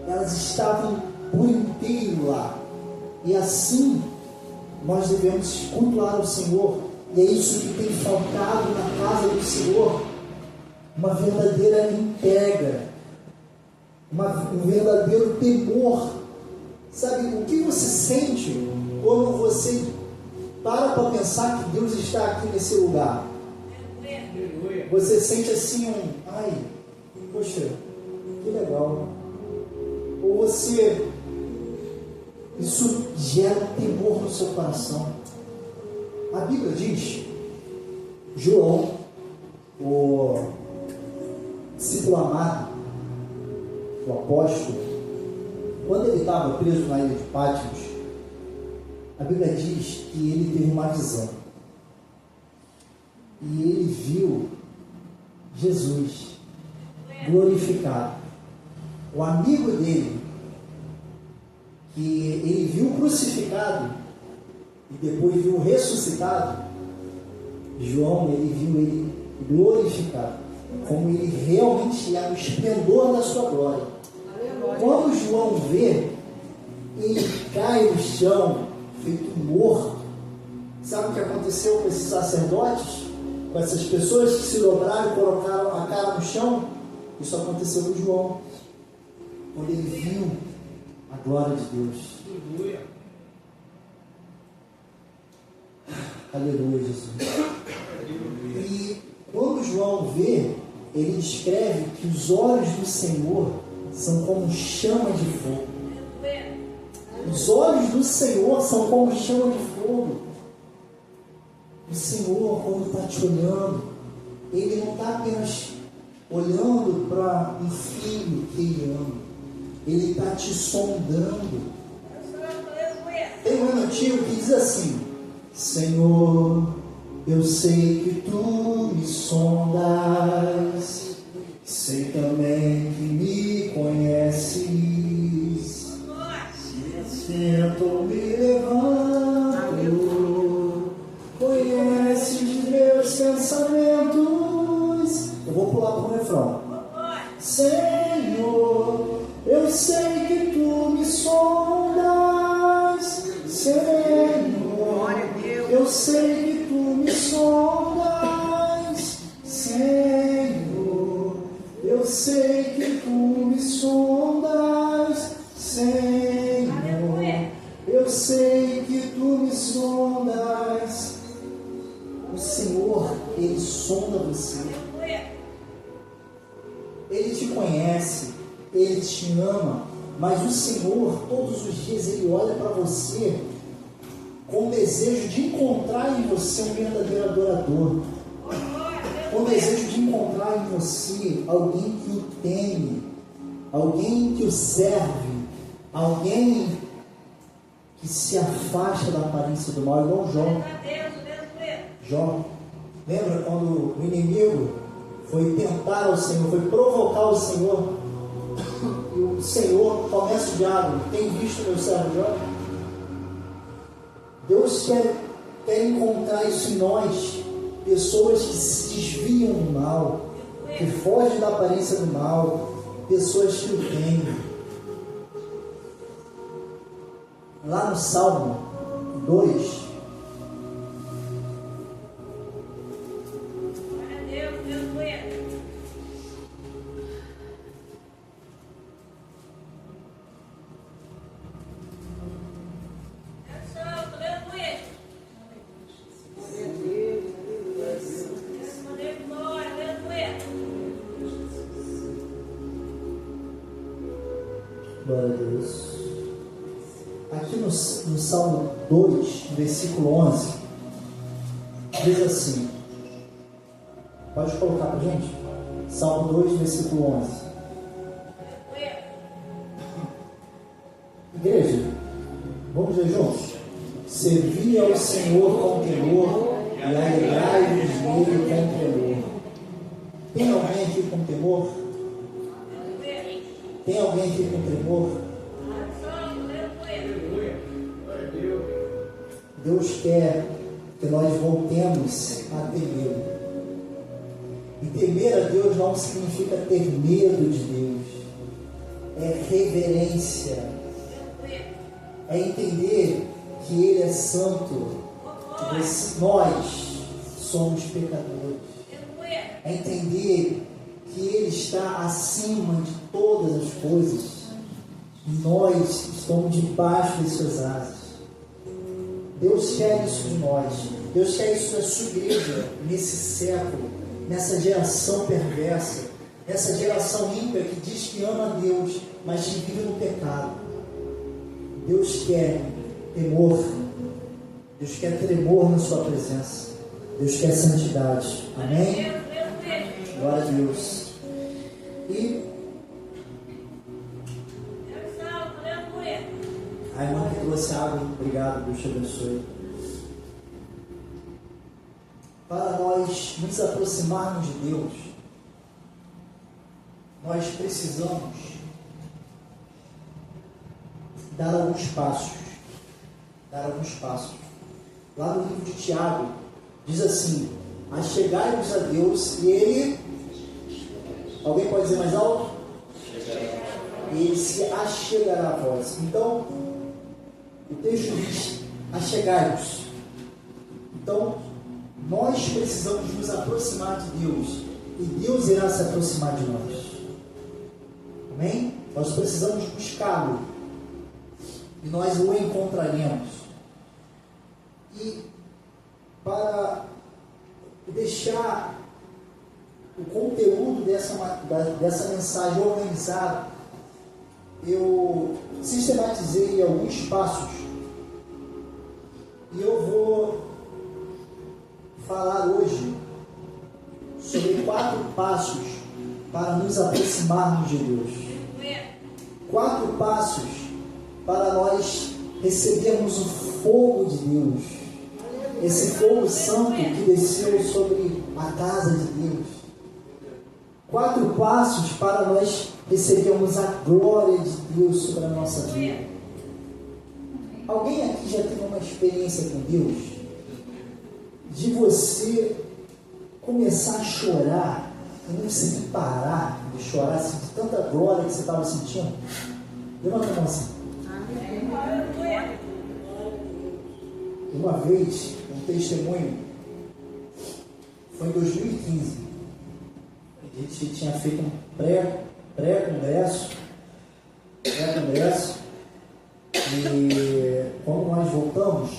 Elas estavam por inteiro lá. E assim, nós devemos cultuar o Senhor E é isso que tem faltado na casa do Senhor, uma verdadeira entrega, um verdadeiro temor. Sabe, o que você sente quando você para pensar que Deus está aqui nesse lugar? Você sente assim ai, poxa, que legal. Ou você, isso gera temor no seu coração. A Bíblia diz, João, o discípulo amado, o apóstolo, quando ele estava preso na ilha de Patmos, a Bíblia diz que ele teve uma visão. E ele viu Jesus glorificado. O amigo dele, que ele viu crucificado e depois viu ressuscitado, João, ele viu ele glorificado, como ele realmente é, o esplendor da sua glória. Quando João vê, ele cai no chão, feito morto. Sabe o que aconteceu com esses sacerdotes? Com essas pessoas que se dobraram e colocaram a cara no chão? Isso aconteceu com João, quando ele viu a glória de Deus. Aleluia, Jesus. E quando João vê, ele descreve que os olhos do Senhor são como chama de fogo. Os olhos do Senhor são como chama de fogo. O Senhor, quando está te olhando, Ele não está apenas olhando para um filho que Ele ama. Ele está te sondando. Tem um hino antigo que diz assim: Senhor, eu sei que Tu me sondas, sei também que me conheces. Sento, me levanto, conheces meus pensamentos. Eu vou pular para o refrão. Senhor, eu sei que Tu me sondas. Senhor, eu sei que Tu me sondas. Senhor, eu sei que Tu me sondas. Senhor, eu sei que Tu me sondas. O Senhor, Ele sonda você. Ele te conhece, Ele te ama, mas o Senhor, todos os dias, Ele olha para você com o desejo de encontrar em você um verdadeiro adorador, com o desejo de encontrar em você alguém que o teme, alguém que o serve, alguém que se afasta da aparência do mal, igual Jó. Lembra quando o inimigo foi tentar o Senhor, foi provocar o Senhor, e o Senhor começa o diálogo: tem visto meu servo Jó? Deus quer encontrar isso em nós, pessoas que se desviam do mal, que fogem da aparência do mal, pessoas que o temem. Lá no Salmo 2, glória a Deus. Aqui no Salmo 2, versículo 11, diz assim, pode colocar para a gente? Salmo 2, versículo 11. Igreja, vamos ver juntos? Servi ao Senhor com temor e alegrai-vos nele com temor. Tem alguém aqui com temor? Tem alguém aqui com temor? Deus quer que nós voltemos a temer. E temer a Deus não significa ter medo de Deus. É reverência. É entender que Ele é santo. Nós somos pecadores. É entender que Ele está acima de todas as coisas. E nós estamos debaixo de suas asas. Deus quer isso de nós. Deus quer isso da sua igreja nesse século, nessa geração perversa, essa geração ímpia que diz que ama a Deus, mas que vive no pecado. Deus quer temor. Deus quer tremor na sua presença. Deus quer santidade. Amém? Glória a Deus. E a irmã que trouxe água, obrigado, Deus te abençoe. Para nós nos aproximarmos de Deus, nós precisamos dar alguns passos. Lá no livro de Tiago, diz assim: achegai-vos a Deus e Ele, alguém pode dizer mais alto? Ele se achegará a vós. Então, o texto diz: achegai-vos. Então, nós precisamos nos aproximar de Deus e Deus irá se aproximar de nós. Amém? Nós precisamos buscá-lo e nós o encontraremos. E para deixar o conteúdo dessa mensagem organizado, eu sistematizei alguns passos e eu vou falar hoje sobre 4 passos para nos aproximarmos de Deus. 4 passos para nós recebermos o fogo de Deus, esse fogo santo que desceu sobre a casa de Deus. 4 passos para nós recebermos a glória de Deus sobre a nossa vida. Alguém aqui já teve uma experiência com Deus? De você começar a chorar e não conseguir parar de chorar, assim, de tanta glória que você estava sentindo? Levanta a mão assim. Uma vez, um testemunho, foi em 2015. A gente tinha feito um pré-congresso, e quando nós voltamos,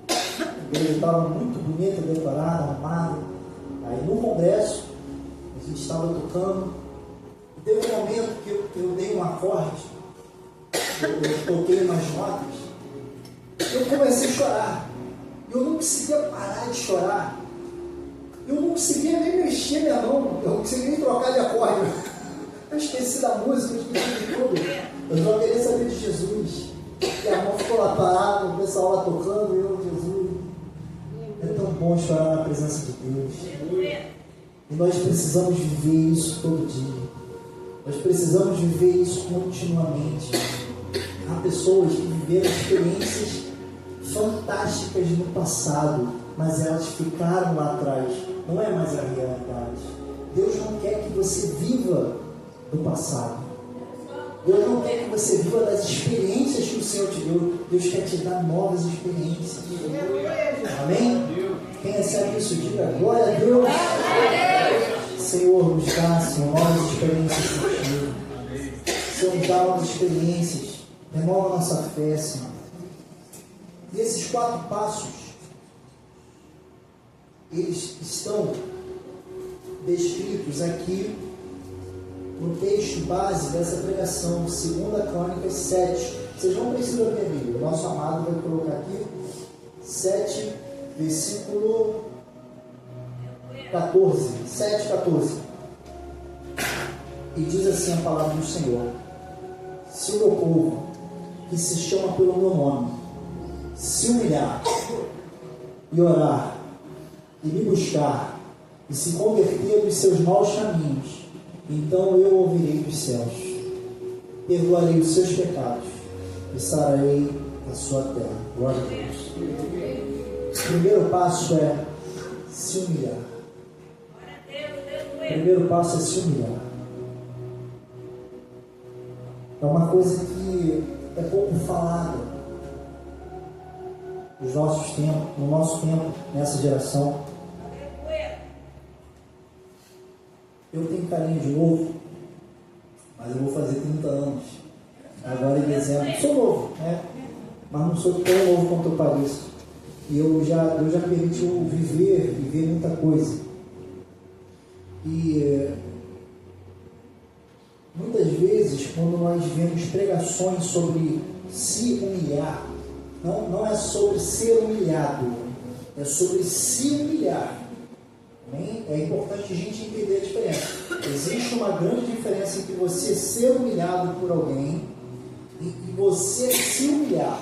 a igreja estava muito bonita, decorada, arrumada. Aí no congresso, a gente estava tocando, e teve um momento que eu dei um acorde, eu toquei umas notas, eu comecei a chorar. Eu não conseguia parar de chorar. Eu não conseguia nem mexer minha mão. Eu não conseguia nem trocar de acorde. Eu esqueci da música, eu esqueci de tudo. Eu só queria saber de Jesus. E a mão ficou lá parada, o pessoal lá tocando, e eu, Jesus. É tão bom chorar na presença de Deus. E nós precisamos viver isso todo dia. Nós precisamos viver isso continuamente. Há pessoas que viveram experiências fantásticas no passado, mas elas ficaram lá atrás. Não é mais a realidade. Deus não quer que você viva do passado. Deus não quer que você viva das experiências que o Senhor te deu. Deus quer te dar novas experiências. Amém? Quem recebe isso, diga glória a Deus. Senhor, nos dá, Senhor, novas experiências contigo. Senhor, nos dá novas experiências. Renova a nossa fé, Senhor. E esses 4 passos, eles estão descritos aqui no texto base dessa pregação, 2 Crônicas 7. Vocês não precisam ver a Bíblia, o nosso amado vai colocar aqui, 7, versículo 14. 7, 14. E diz assim a palavra do Senhor: se o meu povo, que se chama pelo meu nome, se humilhar e orar e me buscar e se converter dos seus maus caminhos, então eu ouvirei dos céus, perdoarei os seus pecados e sararei a sua terra. Glória a Deus. O primeiro passo é se humilhar. O primeiro passo é se humilhar. É uma coisa que é pouco falada no nosso tempo, nessa geração. tenho carinho de novo, mas eu vou fazer 30 anos. Agora em dezembro. Sou novo, né? Mas não sou tão novo quanto eu pareço. E Deus já permitiu viver muita coisa. E muitas vezes, quando nós vemos pregações sobre se humilhar, não é sobre ser humilhado, é sobre se humilhar. Amém? É importante a gente entender a diferença. Existe uma grande diferença entre você ser humilhado por alguém e você se humilhar.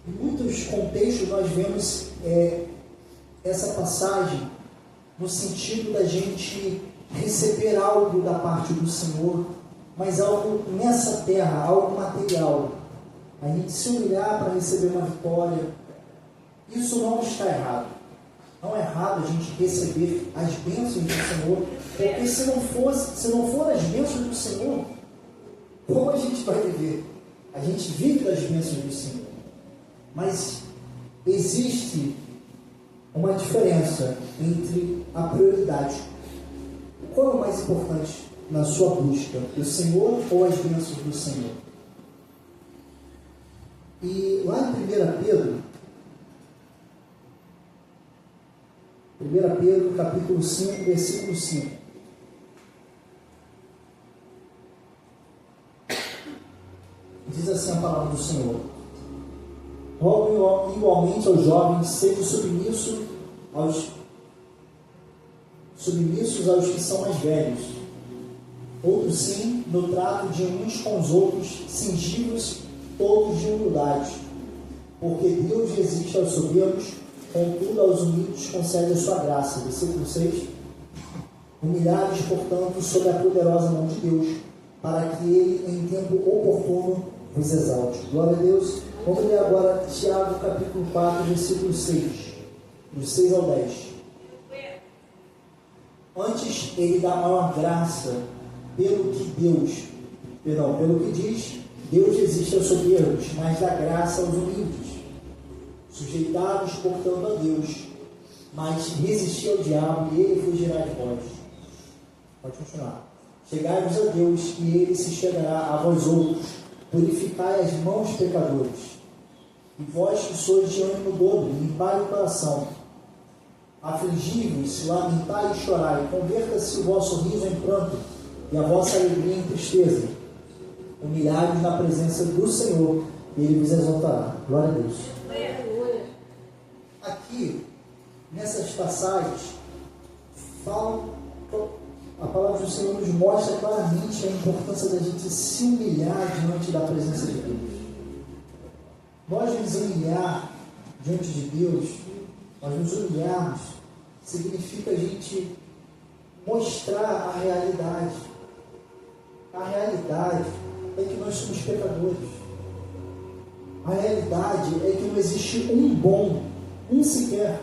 Em muitos contextos nós vemos essa passagem no sentido da gente receber algo da parte do Senhor, mas algo nessa terra, algo material. A gente se humilhar para receber uma vitória. Isso não está errado. Não é errado a gente receber as bênçãos do Senhor, porque se não for as bênçãos do Senhor, como a gente vai viver? A gente vive das bênçãos do Senhor. Mas existe uma diferença entre a prioridade. Qual é o mais importante na sua busca? O Senhor ou as bênçãos do Senhor? E lá em 1 Pedro, capítulo 5, versículo 5. Diz assim a palavra do Senhor: rogo igualmente aos jovens, sejam submissos aos que são mais velhos. Outros sim, no trato de uns com os outros, cingidos todos de humildade. Porque Deus resiste aos soberbos, contudo aos humildes concede a sua graça. Versículo 6. Humilhados, portanto, sob a poderosa mão de Deus, para que Ele, em tempo oportuno, vos exalte. Glória a Deus. Vamos ler agora Tiago, capítulo 4, versículo 6. Do 6 ao 10. Antes, Ele dá maior graça, pelo que diz, Deus resiste aos soberbos, mas dá graça aos humildes. Sujeitados, portanto, a Deus, mas resisti ao diabo e ele fugirá de vós. Pode continuar. Chegai-vos a Deus e ele se chegará a vós outros. Purificai as mãos, pecadores. E vós que sois de ânimo dobre, limpai o coração. Afligi-vos, lamentai e chorai. Converta-se o vosso riso em pranto e a vossa alegria em tristeza. Humilhai-vos na presença do Senhor e Ele vos exaltará. Glória a Deus. Aqui, nessas passagens, a palavra do Senhor nos mostra claramente a importância da gente se humilhar diante da presença de Deus. Nós nos humilhar diante de Deus, nós nos humilharmos, significa a gente mostrar a realidade. A realidade é que nós somos pecadores. A realidade é que não existe um bom, um sequer.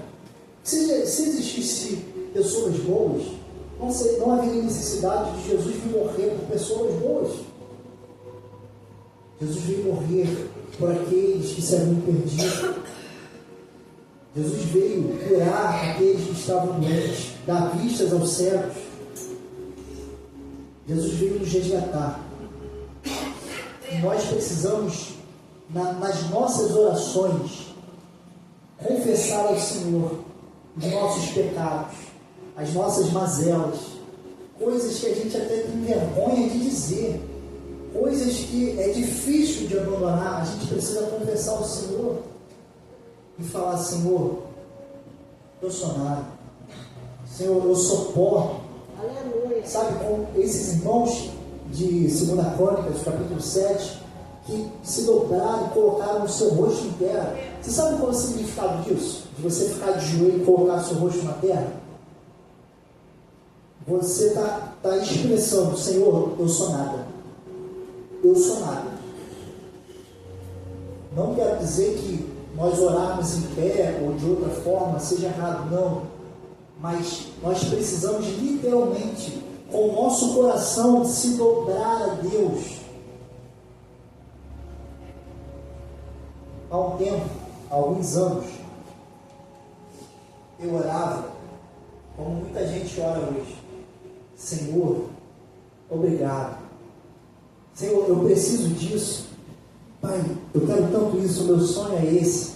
Se existisse pessoas boas, não haveria necessidade de Jesus vir morrer por pessoas boas. Jesus veio morrer por aqueles que se haviam perdido. Jesus veio curar aqueles que estavam doentes, dar vistas aos cegos. Jesus veio nos resgatar. E nós precisamos, nas nossas orações, confessar ao Senhor os nossos pecados, as nossas mazelas, coisas que a gente até tem vergonha de dizer, coisas que é difícil de abandonar. A gente precisa confessar ao Senhor e falar: Senhor, eu sou nada. Senhor, eu sou pó. Aleluia. Sabe, com esses irmãos de 2 Crônicas, capítulo 7, que se dobraram e colocaram o seu rosto em terra. Você sabe qual é o significado disso? De você ficar de joelho e colocar o seu rosto na terra? Você está expressando: Senhor, eu sou nada. Eu sou nada. Não quero dizer que nós orarmos em pé ou de outra forma seja errado, não. Mas nós precisamos literalmente, com o nosso coração, se dobrar a Deus. Há um tempo, há alguns anos, eu orava como muita gente ora hoje. Senhor, obrigado. Senhor, eu preciso disso. Pai, eu quero tanto isso, o meu sonho é esse.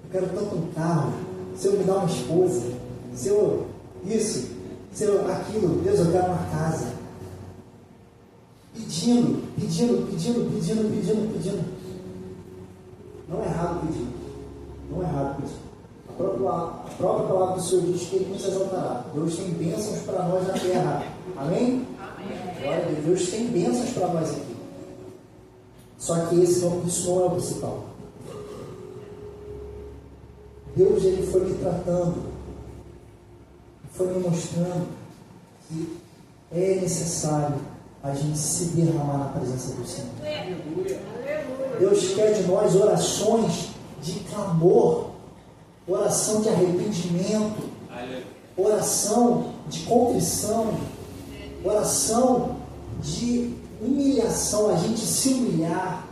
Eu quero tanto um carro. Senhor, me dá uma esposa. Senhor, isso. Senhor, aquilo. Deus, eu quero uma casa. Pedindo. Não é errado pedir. Não é errado pedir. A própria palavra do Senhor diz que Ele nos exaltará. Deus tem bênçãos para nós na terra. Amém? Glória a Deus. Deus tem bênçãos para nós aqui. Só que isso não é o principal. Deus, Ele foi me tratando, foi me mostrando que é necessário a gente se derramar na presença do Senhor. Deus quer de nós orações de clamor, oração de arrependimento, oração de contrição, oração de humilhação, a gente se humilhar,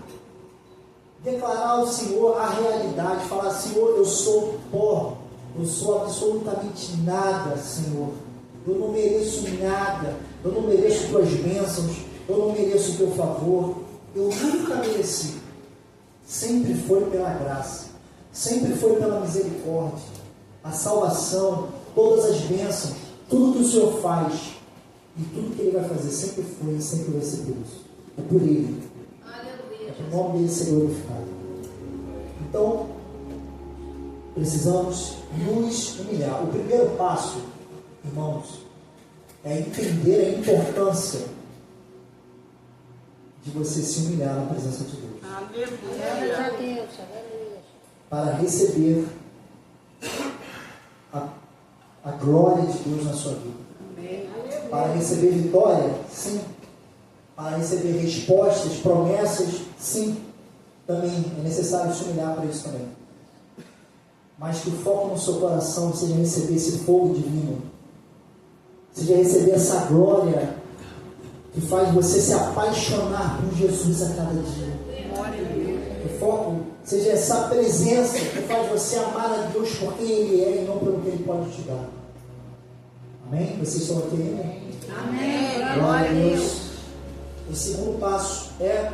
declarar ao Senhor a realidade, falar: Senhor, eu sou pó, eu sou absolutamente nada, Senhor, eu não mereço nada, eu não mereço tuas bênçãos, eu não mereço o teu favor, eu nunca mereci. Sempre foi pela graça, sempre foi pela misericórdia, a salvação, todas as bênçãos, tudo que o Senhor faz e tudo que Ele vai fazer sempre foi e sempre vai ser por isso. É por Ele. É por o nome dele ser glorificado. Então, precisamos nos humilhar. O primeiro passo, irmãos, é entender a importância de você se humilhar na presença de Deus. Aleluia. Para receber a glória de Deus na sua vida. Para receber vitória, sim. Para receber respostas, promessas, sim. Também é necessário se humilhar para isso também. Mas que o foco no seu coração seja receber esse fogo divino, seja receber essa glória que faz você se apaixonar por Jesus a cada dia. O foco seja essa presença que faz você amar a Deus por quem Ele é e não pelo que Ele pode te dar. Amém? Vocês estão aqui ainda? Amém. Glória a Deus. O segundo passo é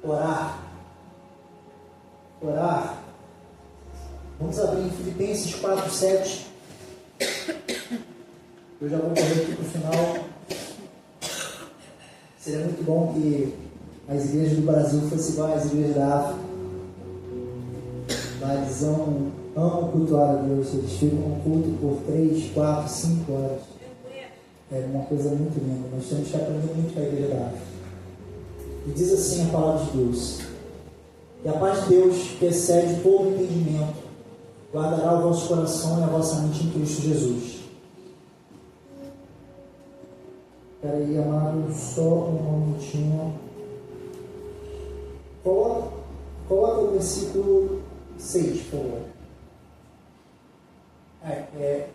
orar. Orar. Vamos abrir em Filipenses 4:7. Eu já vou correr aqui para o final. Seria muito bom que as igrejas do Brasil fossem igual às igrejas da África. Lá eles amam cultuar a Deus. Eles ficam com culto por 3, 4, 5 horas. É uma coisa muito linda. Nós temos que aprender muito com a igreja da África. E diz assim a palavra de Deus: e a paz de Deus, que excede todo entendimento, guardará o vosso coração e a vossa mente em Cristo Jesus. Espera aí, amado, só um momentinho. Coloca o versículo 6, por favor.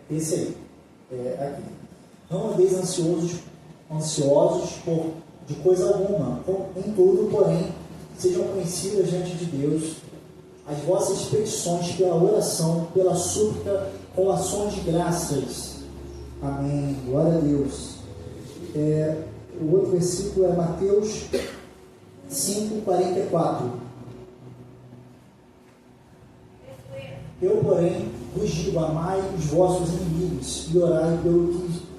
Esse aí. Aqui. Não andeis ansiosos de coisa alguma, em tudo, porém, sejam conhecidas diante de Deus as vossas petições pela oração, pela súplica, com ações de graças. Amém. Glória a Deus. O outro versículo é Mateus 5:44. Eu, porém, vos digo: amai os vossos inimigos e orai pelo que...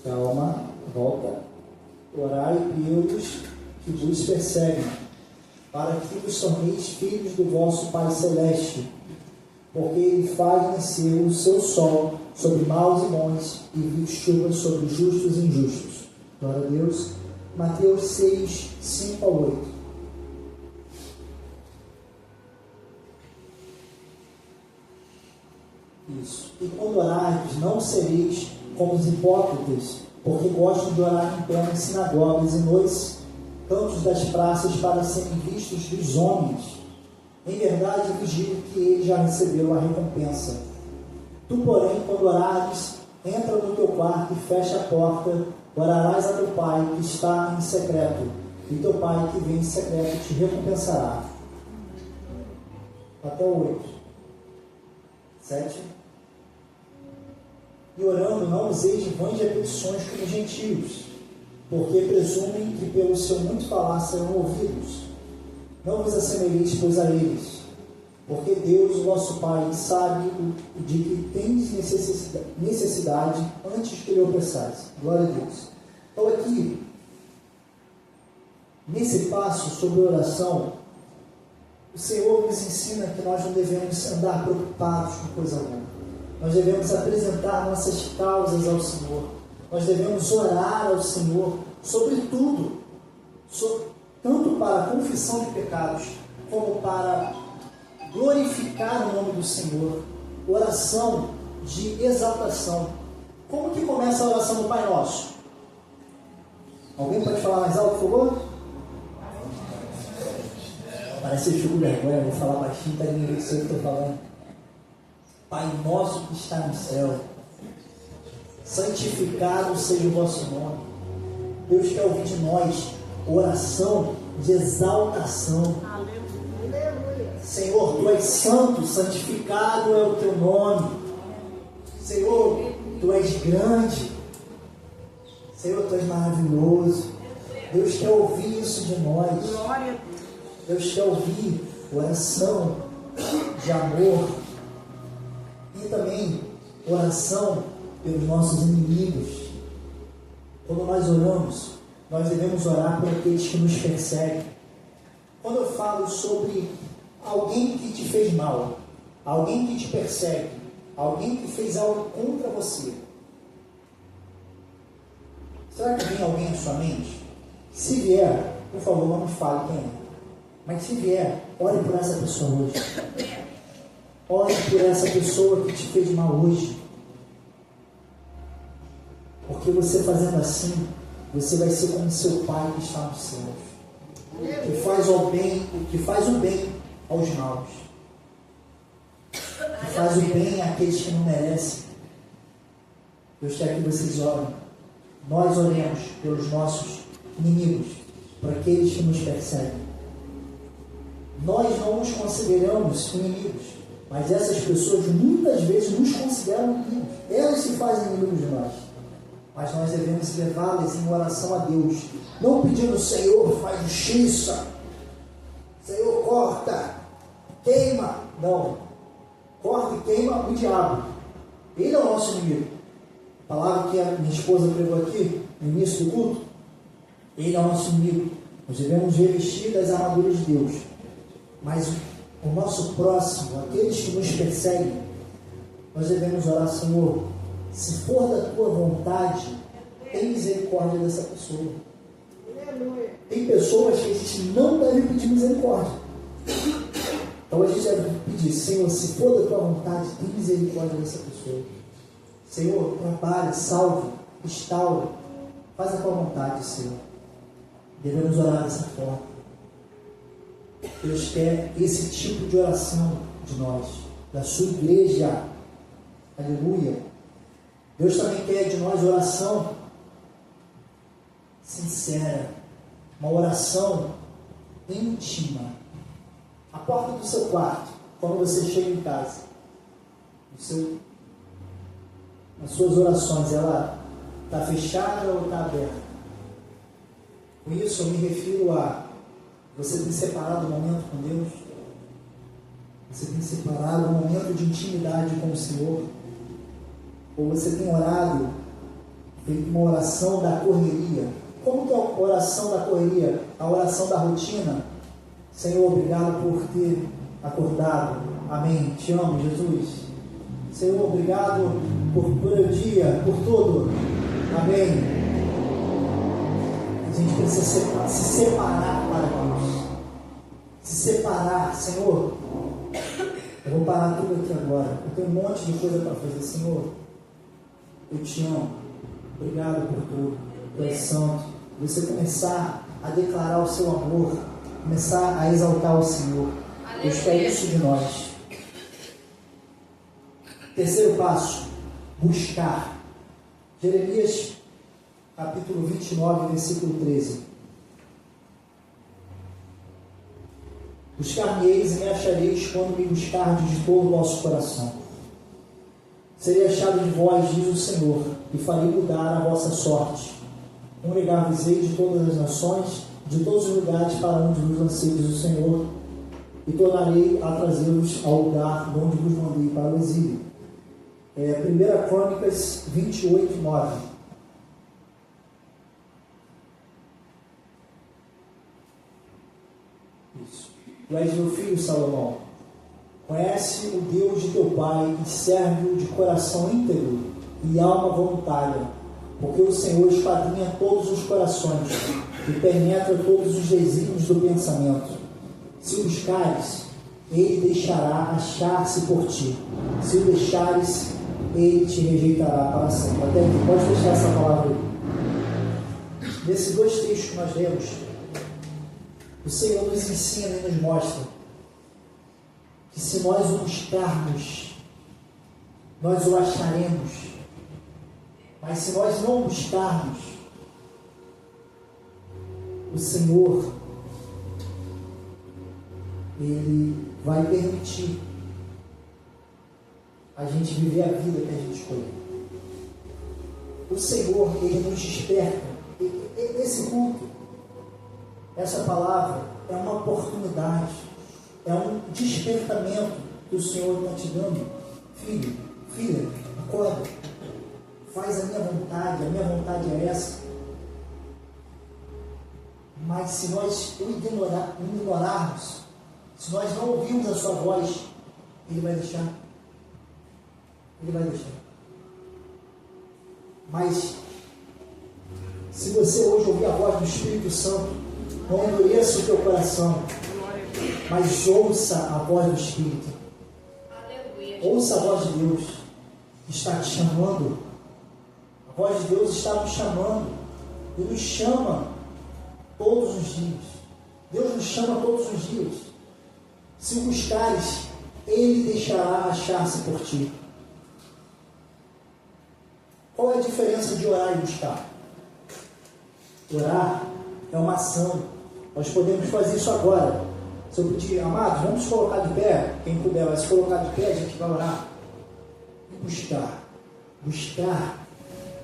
Calma, volta. Orai pelos que vos perseguem, para que vos torneis filhos do vosso Pai Celeste, porque Ele faz nascer o seu sol sobre maus e bons, e vir chuvas sobre justos e injustos. Glória a Deus. Mateus 6, 5-8. Isso. E quando orardes, não sereis como os hipócritas, porque gostam de orar em pé nas sinagogas e nos cantos das praças para serem vistos dos homens. Em verdade, vos digo que eles já receberam a recompensa. Tu, porém, quando orares, entra no teu quarto e fecha a porta, orarás a teu Pai que está em secreto, e teu Pai que vem em secreto te recompensará. Até o 8. 7. e orando não useis de vãs repetições como os gentios, porque presumem que pelo seu muito falar serão ouvidos. Não vos assemelheis, pois, a eles, porque Deus, o vosso Pai, sabe de que tendes necessidade antes que lhe o peçais. Glória a Deus. Então aqui, nesse passo sobre oração, o Senhor nos ensina que nós não devemos andar preocupados com coisa alguma. Nós devemos apresentar nossas causas ao Senhor. Nós devemos orar ao Senhor sobre tudo, tanto para a confissão de pecados, como para glorificar o nome do Senhor. Oração de exaltação. Como que começa a oração do Pai Nosso? Alguém pode falar mais alto, por favor? Parece que eu fico com vergonha, vou falar baixinho para ninguém ver o que eu estou falando. Pai nosso que está no céu, santificado seja o vosso nome. Deus quer ouvir de nós oração de exaltação. Senhor, tu és santo, santificado é o teu nome. Senhor, tu és grande. Senhor, tu és maravilhoso. Deus quer ouvir isso de nós. Deus quer ouvir oração de amor e também oração pelos nossos inimigos. Quando nós oramos, nós devemos orar por aqueles que nos perseguem. Quando eu falo sobre alguém que te fez mal, alguém que te persegue, alguém que fez algo contra você, será que vem alguém à sua mente? Se vier, por favor, não me fale quem é. Mas se vier, ore por essa pessoa hoje. Ore por essa pessoa que te fez mal hoje. Porque você fazendo assim, você vai ser como seu Pai que está nos céus. Que faz o bem aos maus. Que faz o bem àqueles que não merecem. Deus quer que vocês orem. Nós oremos pelos nossos inimigos, por aqueles que nos perseguem. Nós não nos consideramos inimigos, mas essas pessoas muitas vezes nos consideram inimigos. Elas se fazem inimigos de nós. Mas nós devemos levá-las em oração a Deus. Não pedindo, Senhor, faz justiça. Senhor, corta, queima. Não. Corta e queima o diabo. Ele é o nosso inimigo. A palavra que a minha esposa pregou aqui, no início do culto, ele é o nosso inimigo. Nós devemos revestir das armaduras de Deus. Mas o nosso próximo, aqueles que nos perseguem, nós devemos orar, Senhor, se for da tua vontade, tem misericórdia dessa pessoa. Tem pessoas que a gente não deve pedir misericórdia. Então a gente deve pedir, Senhor, se for da tua vontade, tem misericórdia dessa pessoa. Senhor, trabalha, salve, restaura, faz a tua vontade, Senhor. Devemos orar dessa forma. Deus quer esse tipo de oração de nós, da sua igreja. Aleluia. Deus também quer de nós oração sincera, uma oração íntima. A porta do seu quarto, quando você chega em casa, as suas orações, ela está fechada ou está aberta? Com isso eu me refiro a você tem separado um momento com Deus? Você tem separado um momento de intimidade com o Senhor? Ou você tem orado, feito uma oração da correria? Como que é a oração da correria? A oração da rotina? Senhor, obrigado por ter acordado. Amém. Te amo, Jesus. Senhor, obrigado por o dia, por tudo. Amém. A gente precisa se separar para Deus. Se separar, Senhor. Eu vou parar tudo aqui agora. Eu tenho um monte de coisa para fazer, Senhor. Eu te amo. Obrigado por tudo. Tu és santo. Você começar a declarar o seu amor, começar a exaltar o Senhor. Deus quer isso de nós. Terceiro passo, buscar. Jeremias capítulo 29, versículo 13. Buscar-me-eis e me achareis quando me buscardes de todo o vosso coração. serei achado de vós, diz o Senhor, e farei mudar a vossa sorte. Congregar-vos-ei de todas as nações, de todos os lugares para onde vos lancei, diz o Senhor, e tornarei a trazer-vos ao lugar de onde vos mandei para o exílio. 1 Crônicas 28, 9. Isso. Tu és meu filho, Salomão. Conhece o Deus de teu pai e serve-o de coração íntegro e alma voluntária, porque o Senhor esquadrinha todos os corações e penetra todos os desígnios do pensamento. Se o buscares, ele deixará achar-se por ti. Se o deixares, ele te rejeitará para sempre. Até aqui, pode deixar essa palavra aí. Nesses dois textos que nós lemos, o Senhor nos ensina e nos mostra que se nós o buscarmos, nós o acharemos. Mas se nós não buscarmos, o Senhor, Ele vai permitir a gente viver a vida que a gente escolheu. O Senhor, Ele nos desperta. Esse culto, essa palavra é uma oportunidade, é um despertamento que o Senhor está te dando. Filho, filha, acorda, faz a minha vontade é essa. Mas se nós o ignorarmos, se nós não ouvirmos a sua voz, Ele vai deixar. Ele vai deixar. Mas, se você hoje ouvir a voz do Espírito Santo, não endureça o teu coração, mas ouça a voz do Espírito. Ouça a voz de Deus que está te chamando. A voz de Deus está nos chamando. Ele nos chama todos os dias. Deus nos chama todos os dias. Se o buscares, Ele deixará achar-se por ti. Qual é a diferença de orar e buscar? Orar é uma ação. Nós podemos fazer isso agora. Se eu pedir, amados, vamos se colocar de pé. Quem puder vai se colocar de pé, a gente vai orar. E buscar. Buscar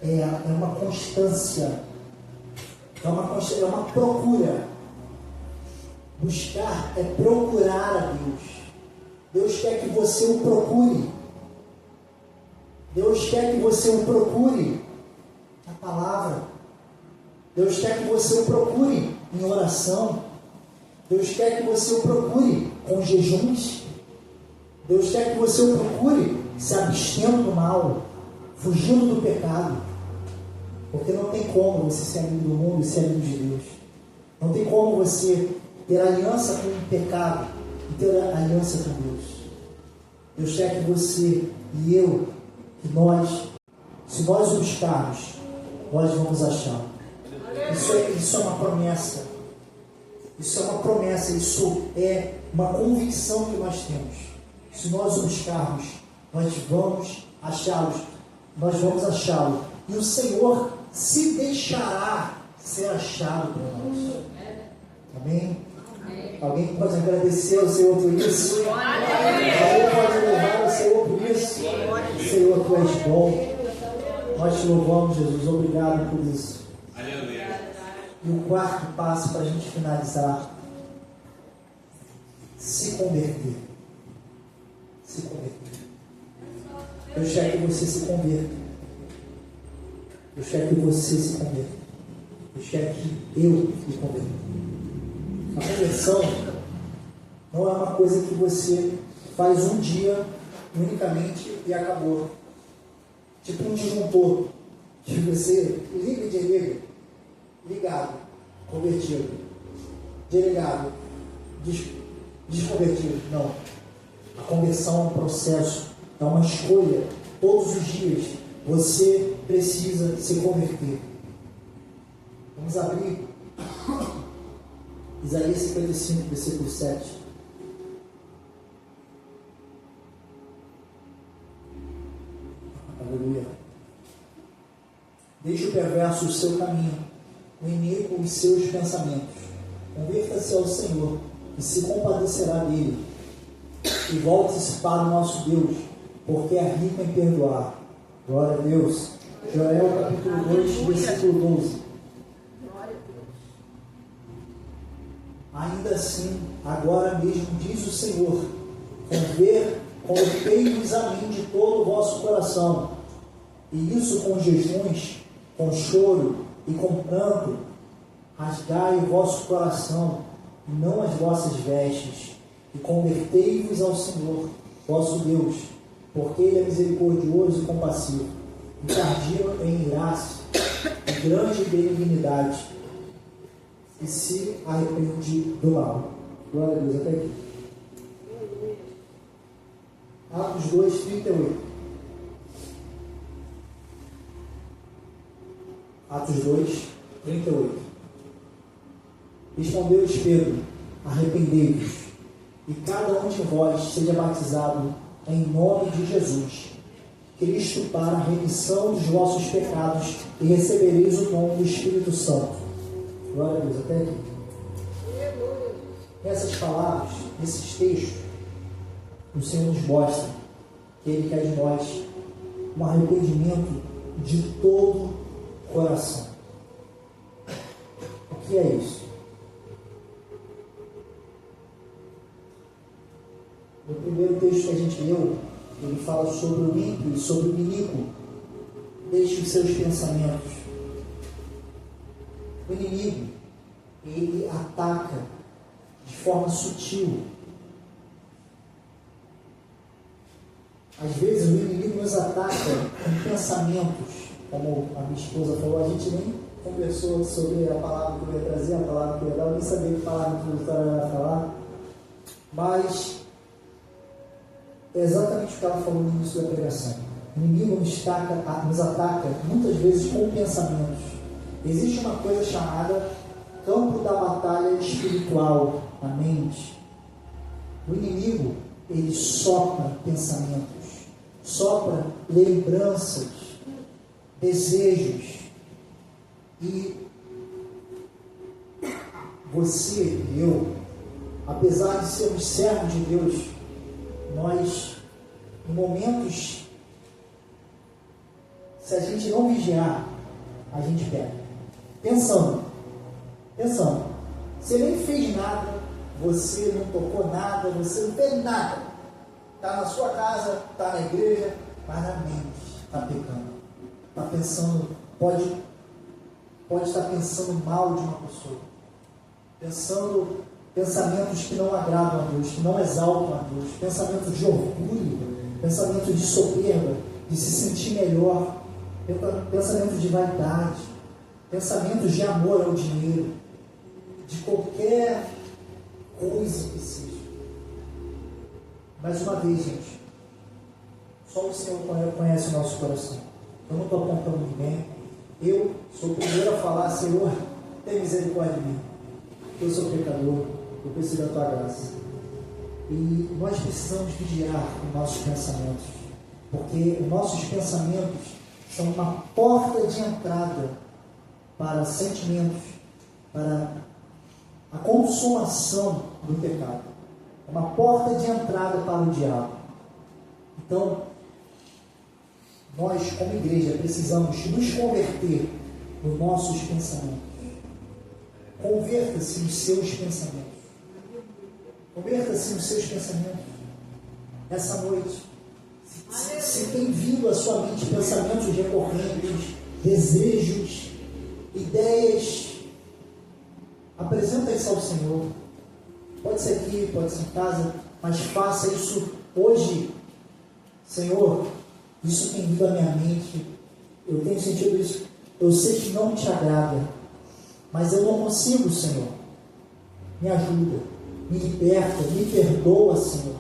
é uma constância. É uma procura. Buscar é procurar a Deus. Deus quer que você o procure. Deus quer que você o procure na palavra. Deus quer que você o procure em oração. Deus quer que você o procure com jejuns. Deus quer que você o procure se abstendo do mal, fugindo do pecado. Porque não tem como você ser amigo do mundo e ser amigo de Deus. Não tem como você ter aliança com o pecado e ter aliança com Deus. Deus quer que você e eu, que nós, se nós o buscarmos, nós vamos achar. Isso é uma promessa. Isso é uma promessa, isso é uma convicção que nós temos. Se nós o buscarmos, nós vamos achá-lo. Nós vamos achá-lo. E o Senhor se deixará ser achado por nós. Amém? Alguém pode agradecer ao Senhor por isso? Alguém pode louvar ao Senhor por isso? Senhor, Tu és bom. Nós te louvamos, Jesus. Obrigado por isso. E o quarto passo para a gente finalizar: se converter. Se converter. Eu quero que você se converta. Eu quero que você se converta. Eu quero que eu me converta. A conversão não é uma coisa que você faz um dia unicamente e acabou. Tipo um disjuntor. Que você liga e desliga. Ligado, convertido. Desligado, desconvertido. Não. A conversão é um processo, é uma escolha. Todos os dias você precisa se converter. Vamos abrir Isaías 55, versículo 7. Aleluia. Deixe o perverso o seu caminho, o inimigo os seus pensamentos. Converta-se ao Senhor e se compadecerá dele. E volte-se para o nosso Deus, porque é rico em perdoar. Glória a Deus. Joel capítulo 2, versículo 12. Ainda assim, agora mesmo diz o Senhor, convertei-vos a mim de todo o vosso coração, e isso com jejuns, com choro e com pranto, rasgai o vosso coração, e não as vossas vestes, e convertei-vos ao Senhor, vosso Deus, porque Ele é misericordioso e compassivo, e tardio em irar-se, e grande em benignidade, e se arrepende do mal. Glória a Deus, até aqui. Atos 2, 38. Atos 2, 38. Respondeu-lhes Pedro: arrependei-vos, e cada um de vós seja batizado em nome de Jesus Cristo para a remissão dos vossos pecados, e recebereis o dom do Espírito Santo. Glória a Deus, até aqui. Nessas palavras, nesses textos, o Senhor nos mostra que Ele quer de nós um arrependimento de todo o coração. O que é isso? No primeiro texto que a gente leu, ele fala sobre o ímpio e sobre o inimigo. Deixe os seus pensamentos. O inimigo, ele ataca de forma sutil. Às vezes o inimigo nos ataca com pensamentos, como a minha esposa falou. A gente nem conversou sobre a palavra que eu ia trazer, a palavra que eu ia dar, eu nem sabia que palavra que eu ia falar, mas é exatamente o que ela falou no início da pregação. O inimigo nos ataca muitas vezes com pensamentos. Existe uma coisa chamada campo da batalha espiritual, na mente. O inimigo, ele sopra pensamentos, sopra lembranças, desejos. E você e eu, apesar de sermos servos de Deus, nós, em momentos, se a gente não vigiar, a gente pega. Pensando, você nem fez nada, você não tocou nada, você não fez nada. Está na sua casa, está na igreja, mas na mente está pecando. Está pensando, pode estar pensando mal de uma pessoa. Pensando pensamentos que não agradam a Deus, que não exaltam a Deus. Pensamentos de orgulho, pensamentos de soberba, de se sentir melhor. Pensamentos de vaidade, pensamentos de amor ao dinheiro, de qualquer coisa que seja. Mais uma vez, gente, só o Senhor conhece o nosso coração. Eu não estou apontando ninguém. Eu sou o primeiro a falar: Senhor, tem misericórdia de mim. Eu sou pecador, eu preciso da tua graça. E nós precisamos vigiar os nossos pensamentos, porque os nossos pensamentos são uma porta de entrada para sentimentos, para a consumação do pecado. É uma porta de entrada para o diabo. Então, nós, como igreja, precisamos nos converter nos nossos pensamentos. Converta-se nos seus pensamentos. Converta-se nos seus pensamentos. Essa noite, se tem vindo à sua mente pensamentos recorrentes, desejos, ideias, apresenta isso ao Senhor. Pode ser aqui, pode ser em casa, mas faça isso hoje. Senhor, isso tem vindo à minha mente, eu tenho sentido isso, eu sei que não te agrada, mas eu não consigo, Senhor. Me ajuda, me liberta, me perdoa, Senhor.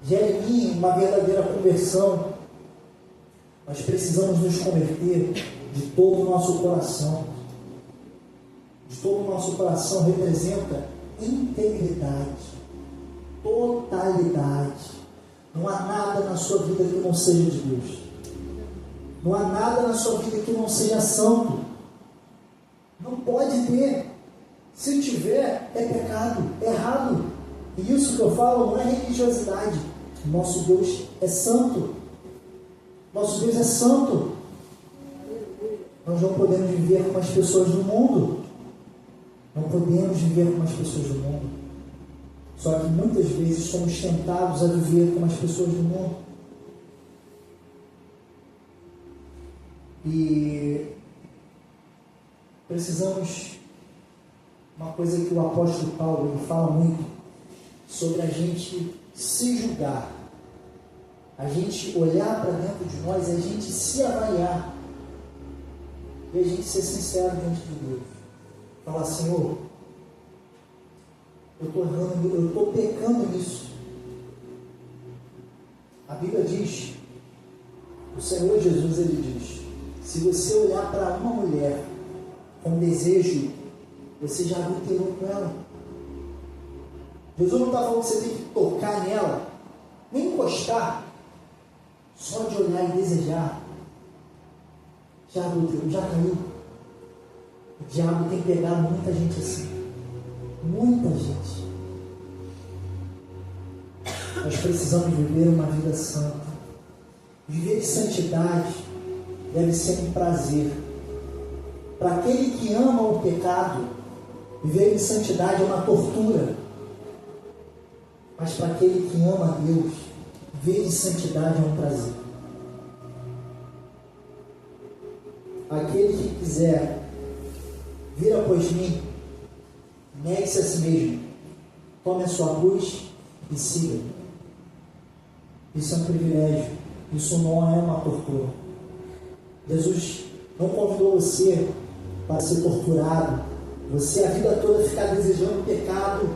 Gere em mim uma verdadeira conversão. Nós precisamos nos converter de todo o nosso coração. De todo o nosso coração representa integridade, totalidade. Não há nada na sua vida que não seja de Deus. Não há nada na sua vida que não seja santo. Não pode ter. Se tiver, é pecado, é errado. E isso que eu falo não é religiosidade. Nosso Deus é santo. Nosso Deus é santo. Nós não podemos viver como as pessoas do mundo. Não podemos viver como as pessoas do mundo. Só que muitas vezes somos tentados a viver como as pessoas do mundo. E precisamos, uma coisa que o apóstolo Paulo ele fala muito, sobre a gente se julgar. A gente olhar para dentro de nós, a gente se avaliar. E a gente ser sincero diante de Deus. Falar, Senhor, eu estou errando, eu estou pecando nisso. A Bíblia diz, o Senhor Jesus, ele diz, se você olhar para uma mulher com desejo, você já adulterou com ela. Jesus não está falando que você tem que tocar nela, nem encostar, só de olhar e desejar. Já adulterou, já caiu. O diabo tem pegado muita gente assim. Muita gente. Nós precisamos viver uma vida santa. Viver de santidade deve ser um prazer. Para aquele que ama o pecado, viver de santidade é uma tortura. Mas para aquele que ama a Deus, viver de santidade é um prazer. Aquele que quiser vir após mim, negue-se a si mesmo, tome a sua cruz e siga. Isso é um privilégio, isso não é uma tortura. Jesus não convidou você para ser torturado, você a vida toda ficar desejando o pecado.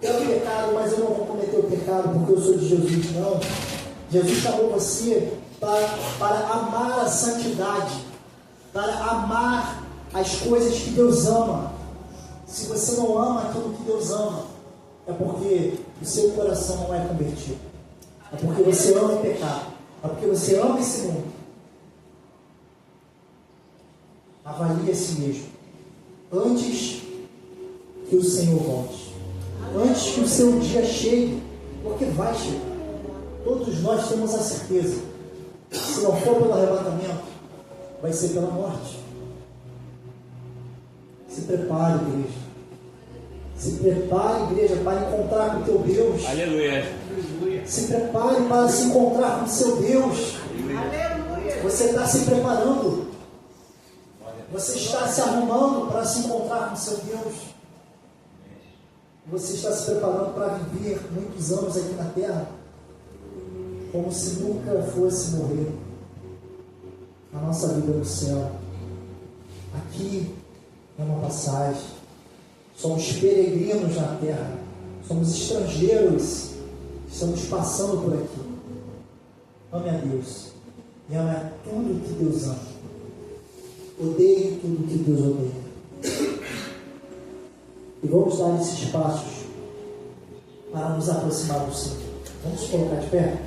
Eu quero pecado, mas eu não vou cometer o pecado porque eu sou de Jesus. Não. Jesus chamou você para amar a santidade, para amar as coisas que Deus ama. Se você não ama aquilo que Deus ama, é porque o seu coração não é convertido. É porque você ama o pecado. É porque você ama esse mundo. Avalie a si mesmo. Antes que o Senhor volte. Antes que o seu dia chegue. Porque vai chegar. Todos nós temos a certeza. Se não for pelo arrebatamento, vai ser pela morte. Se prepare, igreja. Se prepare, igreja, para encontrar com o teu Deus. Aleluia. Se prepare para se encontrar com o seu Deus. Aleluia. Você está se preparando. Você está se arrumando para se encontrar com o seu Deus. Você está se preparando para viver muitos anos aqui na terra, como se nunca fosse morrer. A nossa vida no céu. Aqui é uma passagem. Somos peregrinos na terra. Somos estrangeiros. Estamos passando por aqui. Ame a Deus. E ame a tudo que Deus ama. Odeie tudo que Deus odeia. E vamos dar esses passos para nos aproximar do Senhor. Vamos colocar de pé?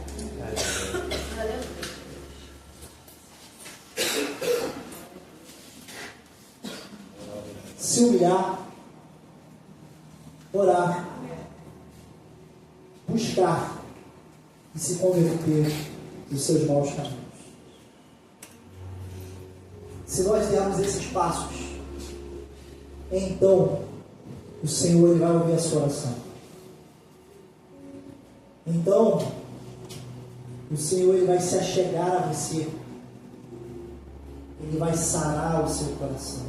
Se humilhar, orar, buscar e se converter dos seus maus caminhos. Se nós dermos esses passos, então o Senhor ele vai ouvir a sua oração. Então o Senhor ele vai se achegar a você. Ele vai sarar o seu coração.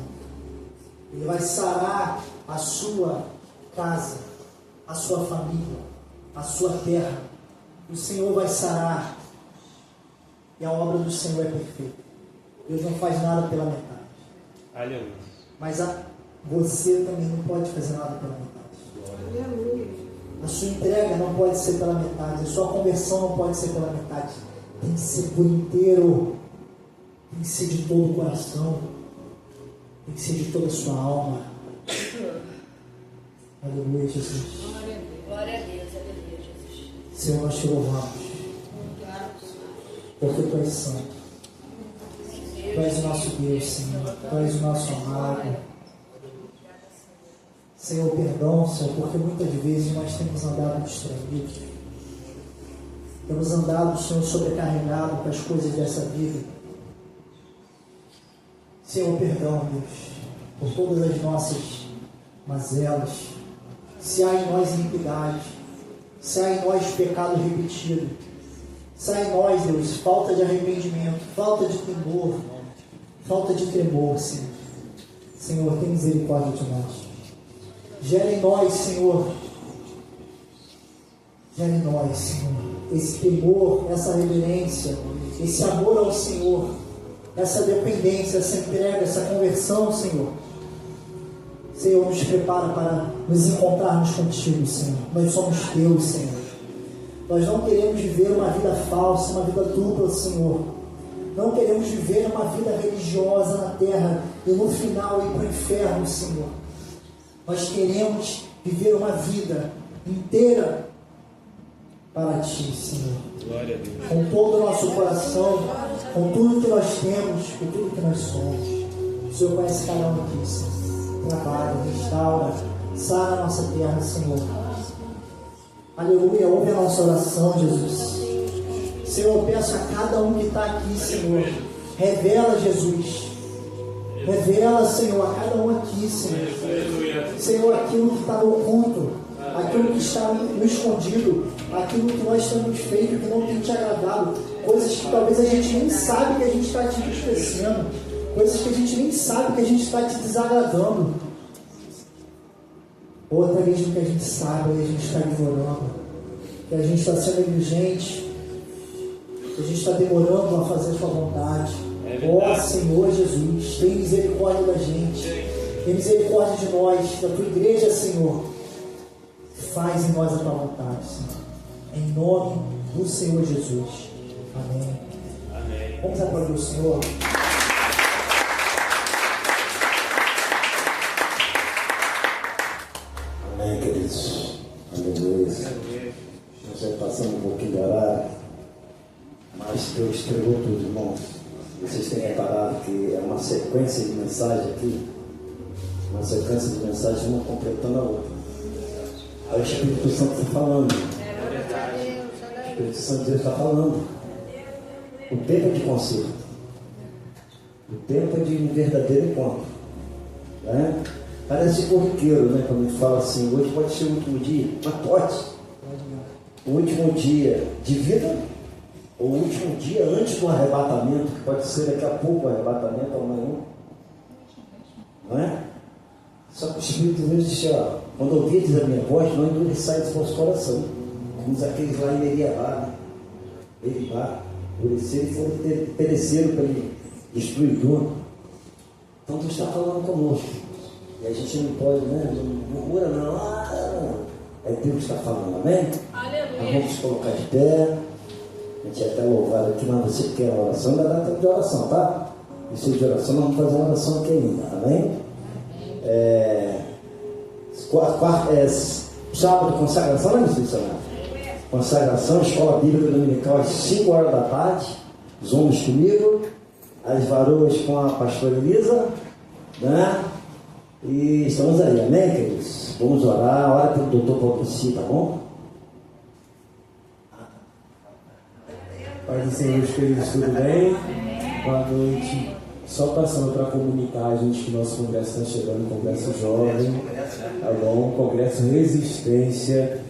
Ele vai sarar a sua casa, a sua família, a sua terra. O Senhor vai sarar. E a obra do Senhor é perfeita. Deus não faz nada pela metade. Aleluia. Mas você também não pode fazer nada pela metade. Aleluia. A sua entrega não pode ser pela metade. A sua conversão não pode ser pela metade. Tem que ser por inteiro. Tem que ser de todo o coração. Tem que ser de toda a sua alma. Aleluia, Jesus. Glória a Deus, aleluia, Jesus. Senhor, nós te louvamos. Porque Tu és santo. Tu és o nosso Deus, Senhor. Tu és o nosso amado. Senhor, perdão, Senhor, porque muitas vezes nós temos andado distraídos. temos andado, Senhor, sobrecarregado com as coisas dessa vida. Senhor, perdão, Deus, por todas as nossas mazelas. Se há em nós iniquidade, se há em nós pecado repetido, se há em nós, Deus, falta de arrependimento, falta de temor, Senhor. Senhor, tem misericórdia de nós. Gera em nós, Senhor, esse temor, essa reverência, esse amor ao Senhor, essa dependência, essa entrega, essa conversão, Senhor. Senhor, nos prepara para nos encontrarmos contigo, Senhor. Nós somos teus, Senhor. Nós não queremos viver uma vida falsa, uma vida dupla, Senhor. Não queremos viver uma vida religiosa na terra e no final ir para o inferno, Senhor. Nós queremos viver uma vida inteira para Ti, Senhor. Glória a Deus. Com todo o nosso coração, com tudo que nós temos, com tudo que nós somos. O Senhor conhece cada um aqui, Senhor. Trabalha, restaura, sara a nossa terra, Senhor. Aleluia, ouve a nossa oração, Jesus. Senhor, eu peço a cada um que está aqui, Senhor, revela, Jesus. Revela, Senhor, a cada um aqui, Senhor. Senhor, aquilo que está no oculto, aquilo que está no escondido, aquilo que nós temos feito que não tem te agradado, coisas que talvez a gente nem sabe que a gente está te esquecendo, coisas que a gente nem sabe que a gente está te desagradando, ou até mesmo que a gente sabe e a gente está ignorando, que a gente está sendo negligente, que a gente está demorando a fazer a sua vontade. Ó Senhor Jesus, tem misericórdia da gente, tem misericórdia de nós, da tua igreja, Senhor. Faz em nós a tua vontade, Senhor. Em nome do Senhor Jesus. Amém. Amém. Vamos aplaudir o Senhor. Amém, queridos. Aleluia. Nós já passamos um pouquinho do horário, mas Deus entregou tudo, irmãos. Vocês têm reparado que é uma sequência de mensagens aqui, uma sequência de mensagens, uma completando a outra. Aí o Espírito Santo está falando. O Espírito Santo de Deus está falando. O tempo é de conserto. O tempo é de um verdadeiro encontro. Né? Parece corriqueiro, né? Quando a gente fala assim, hoje pode ser o último dia, mas pode. O último dia de vida, ou o último dia antes do arrebatamento, que pode ser daqui a pouco o arrebatamento, amanhã. Não é? Só que o Espírito de Deus disse, ó, quando ouvirdes a minha voz, não endureçais o vosso coração. Como aqueles lá em Meribá, endureceram e foram pereceram pelo destruidor. Então Deus está falando conosco. E a gente não pode, né? Não murmura, não. É Deus que está falando, amém? Aleluia. Vamos colocar de pé. A gente até louvar aqui, mas você quer oração, ainda dá tempo de oração, tá? Isso de oração, nós vamos fazer uma oração aqui ainda, amém? Sábado, consagração, não é missionário? Consagração, escola bíblica dominical às 5 horas da tarde. Os homens comigo, as varoas com a pastora Elisa, né? E estamos aí, amém, queridos? Vamos orar, ora pelo doutor Paulo Si, tá bom? Paz do Senhor, meus queridos, tudo bem? Boa noite. Só passando para comunicar a gente que nosso congresso está chegando, congresso jovem, tá bom? Congresso Resistência.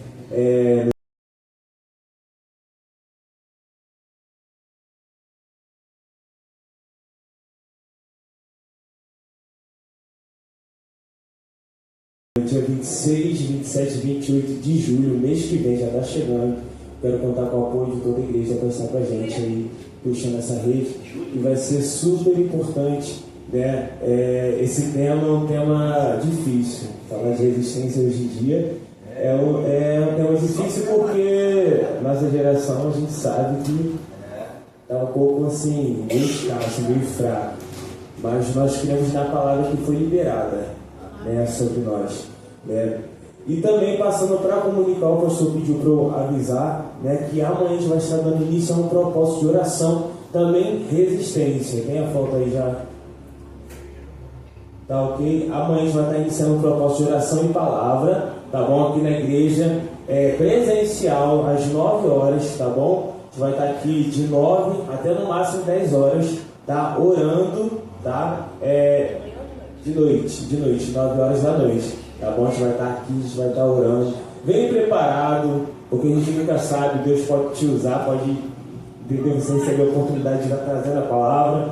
Dia 26, 27 e 28 de julho, mês que vem, já está chegando. Quero contar com o apoio de toda a igreja para estar com a gente aí, puxando essa rede. E vai ser super importante, né? Esse tema é um tema difícil. Falar de resistência hoje em dia é um tema difícil porque nossa geração a gente sabe que é um pouco assim, meio escasso, meio fraco. Mas nós queremos dar a palavra que foi liberada, né, sobre nós. Né? E também passando para comunicar, o pastor pediu para eu avisar, né, que amanhã a gente vai estar dando início a um propósito de oração, também resistência. Tem a foto aí já? Tá ok? Amanhã a gente vai estar iniciando um propósito de oração em palavra, tá bom? Aqui na igreja, presencial, às 9 horas, tá bom? gente vai estar aqui de 9 até no máximo 10 horas, tá? Orando, tá? De noite, 9 horas da noite, tá bom? A gente vai estar aqui, a gente vai estar orando. Vem preparado, porque a gente nunca sabe, Deus pode te usar, pode você receber a oportunidade de estar trazendo a palavra.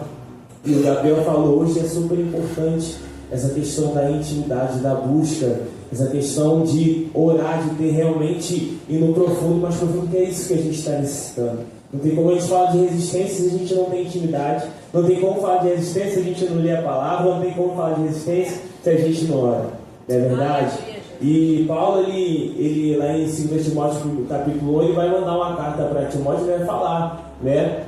E o Gabriel falou hoje, é super importante essa questão da intimidade, da busca, essa questão de orar, de ter realmente ir no profundo, mais profundo, que é isso que a gente está necessitando. Não tem como a gente falar de resistência se a gente não tem intimidade, não tem como falar de resistência se a gente não lê a palavra, não tem como falar de resistência se a gente não ora, não é verdade? E Paulo, ele lá em 2 Timóteo capítulo 1, ele vai mandar uma carta para Timóteo e vai falar, né,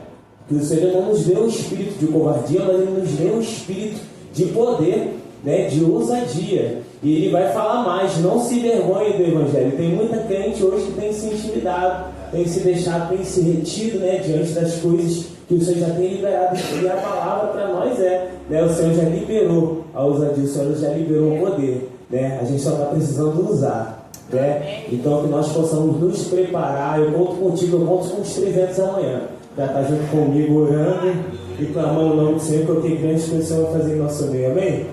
que o Senhor não nos deu o espírito de covardia, mas Ele nos deu o espírito de poder, né, de ousadia. E ele vai falar mais, não se envergonhe do Evangelho. Tem muita crente hoje que tem se intimidado, tem se deixado, tem se retido, né, diante das coisas que o Senhor já tem liberado. E a palavra para nós né, o Senhor já liberou a ousadia, o Senhor já liberou o poder, né, a gente só está precisando usar, né? Então que nós possamos nos preparar. Eu conto contigo, eu conto com os 300 amanhã, para estar junto comigo orando e clamando o nome do Senhor, porque tem grandes coisas que o Senhor vai fazer em nosso meio, amém?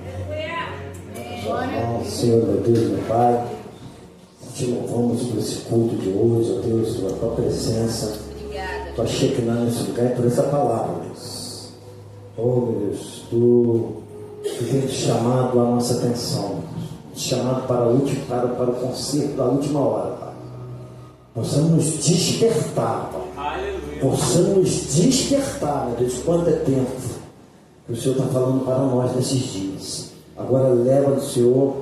Senhor, meu Deus, meu Pai, te louvamos por esse culto de hoje, ó Deus, pela tua presença, tua Shekinah nesse lugar, por essa palavra, Deus. Oh, meu Deus, tu tem te chamado a nossa atenção, te chamado para o concerto da última hora, Pai. Possamos nos despertar, Pai. Possamos nos despertar, meu Deus, quanto é tempo que o Senhor está falando para nós nesses dias. Agora leva do Senhor,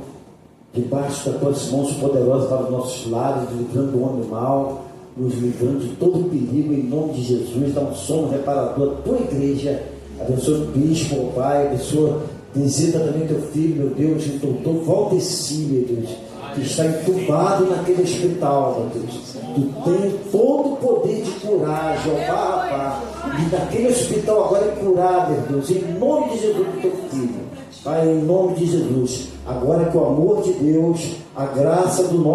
debaixo das tuas mãos poderosas para os nossos lares, livrando do homem mau, nos livrando de todo perigo, em nome de Jesus. Dá um sono reparador à tua igreja. Abençoa o bispo, ó Pai, abençoa, visita também teu filho, meu Deus, o doutor Valdeci, meu Deus, que está entubado naquele hospital, meu Deus. Tu tem todo o poder de curar, Jeová, Rapá, e naquele hospital agora é curar, meu Deus, em nome de Jesus, do teu filho. Pai, em nome de Jesus, agora que o amor de Deus, a graça do nosso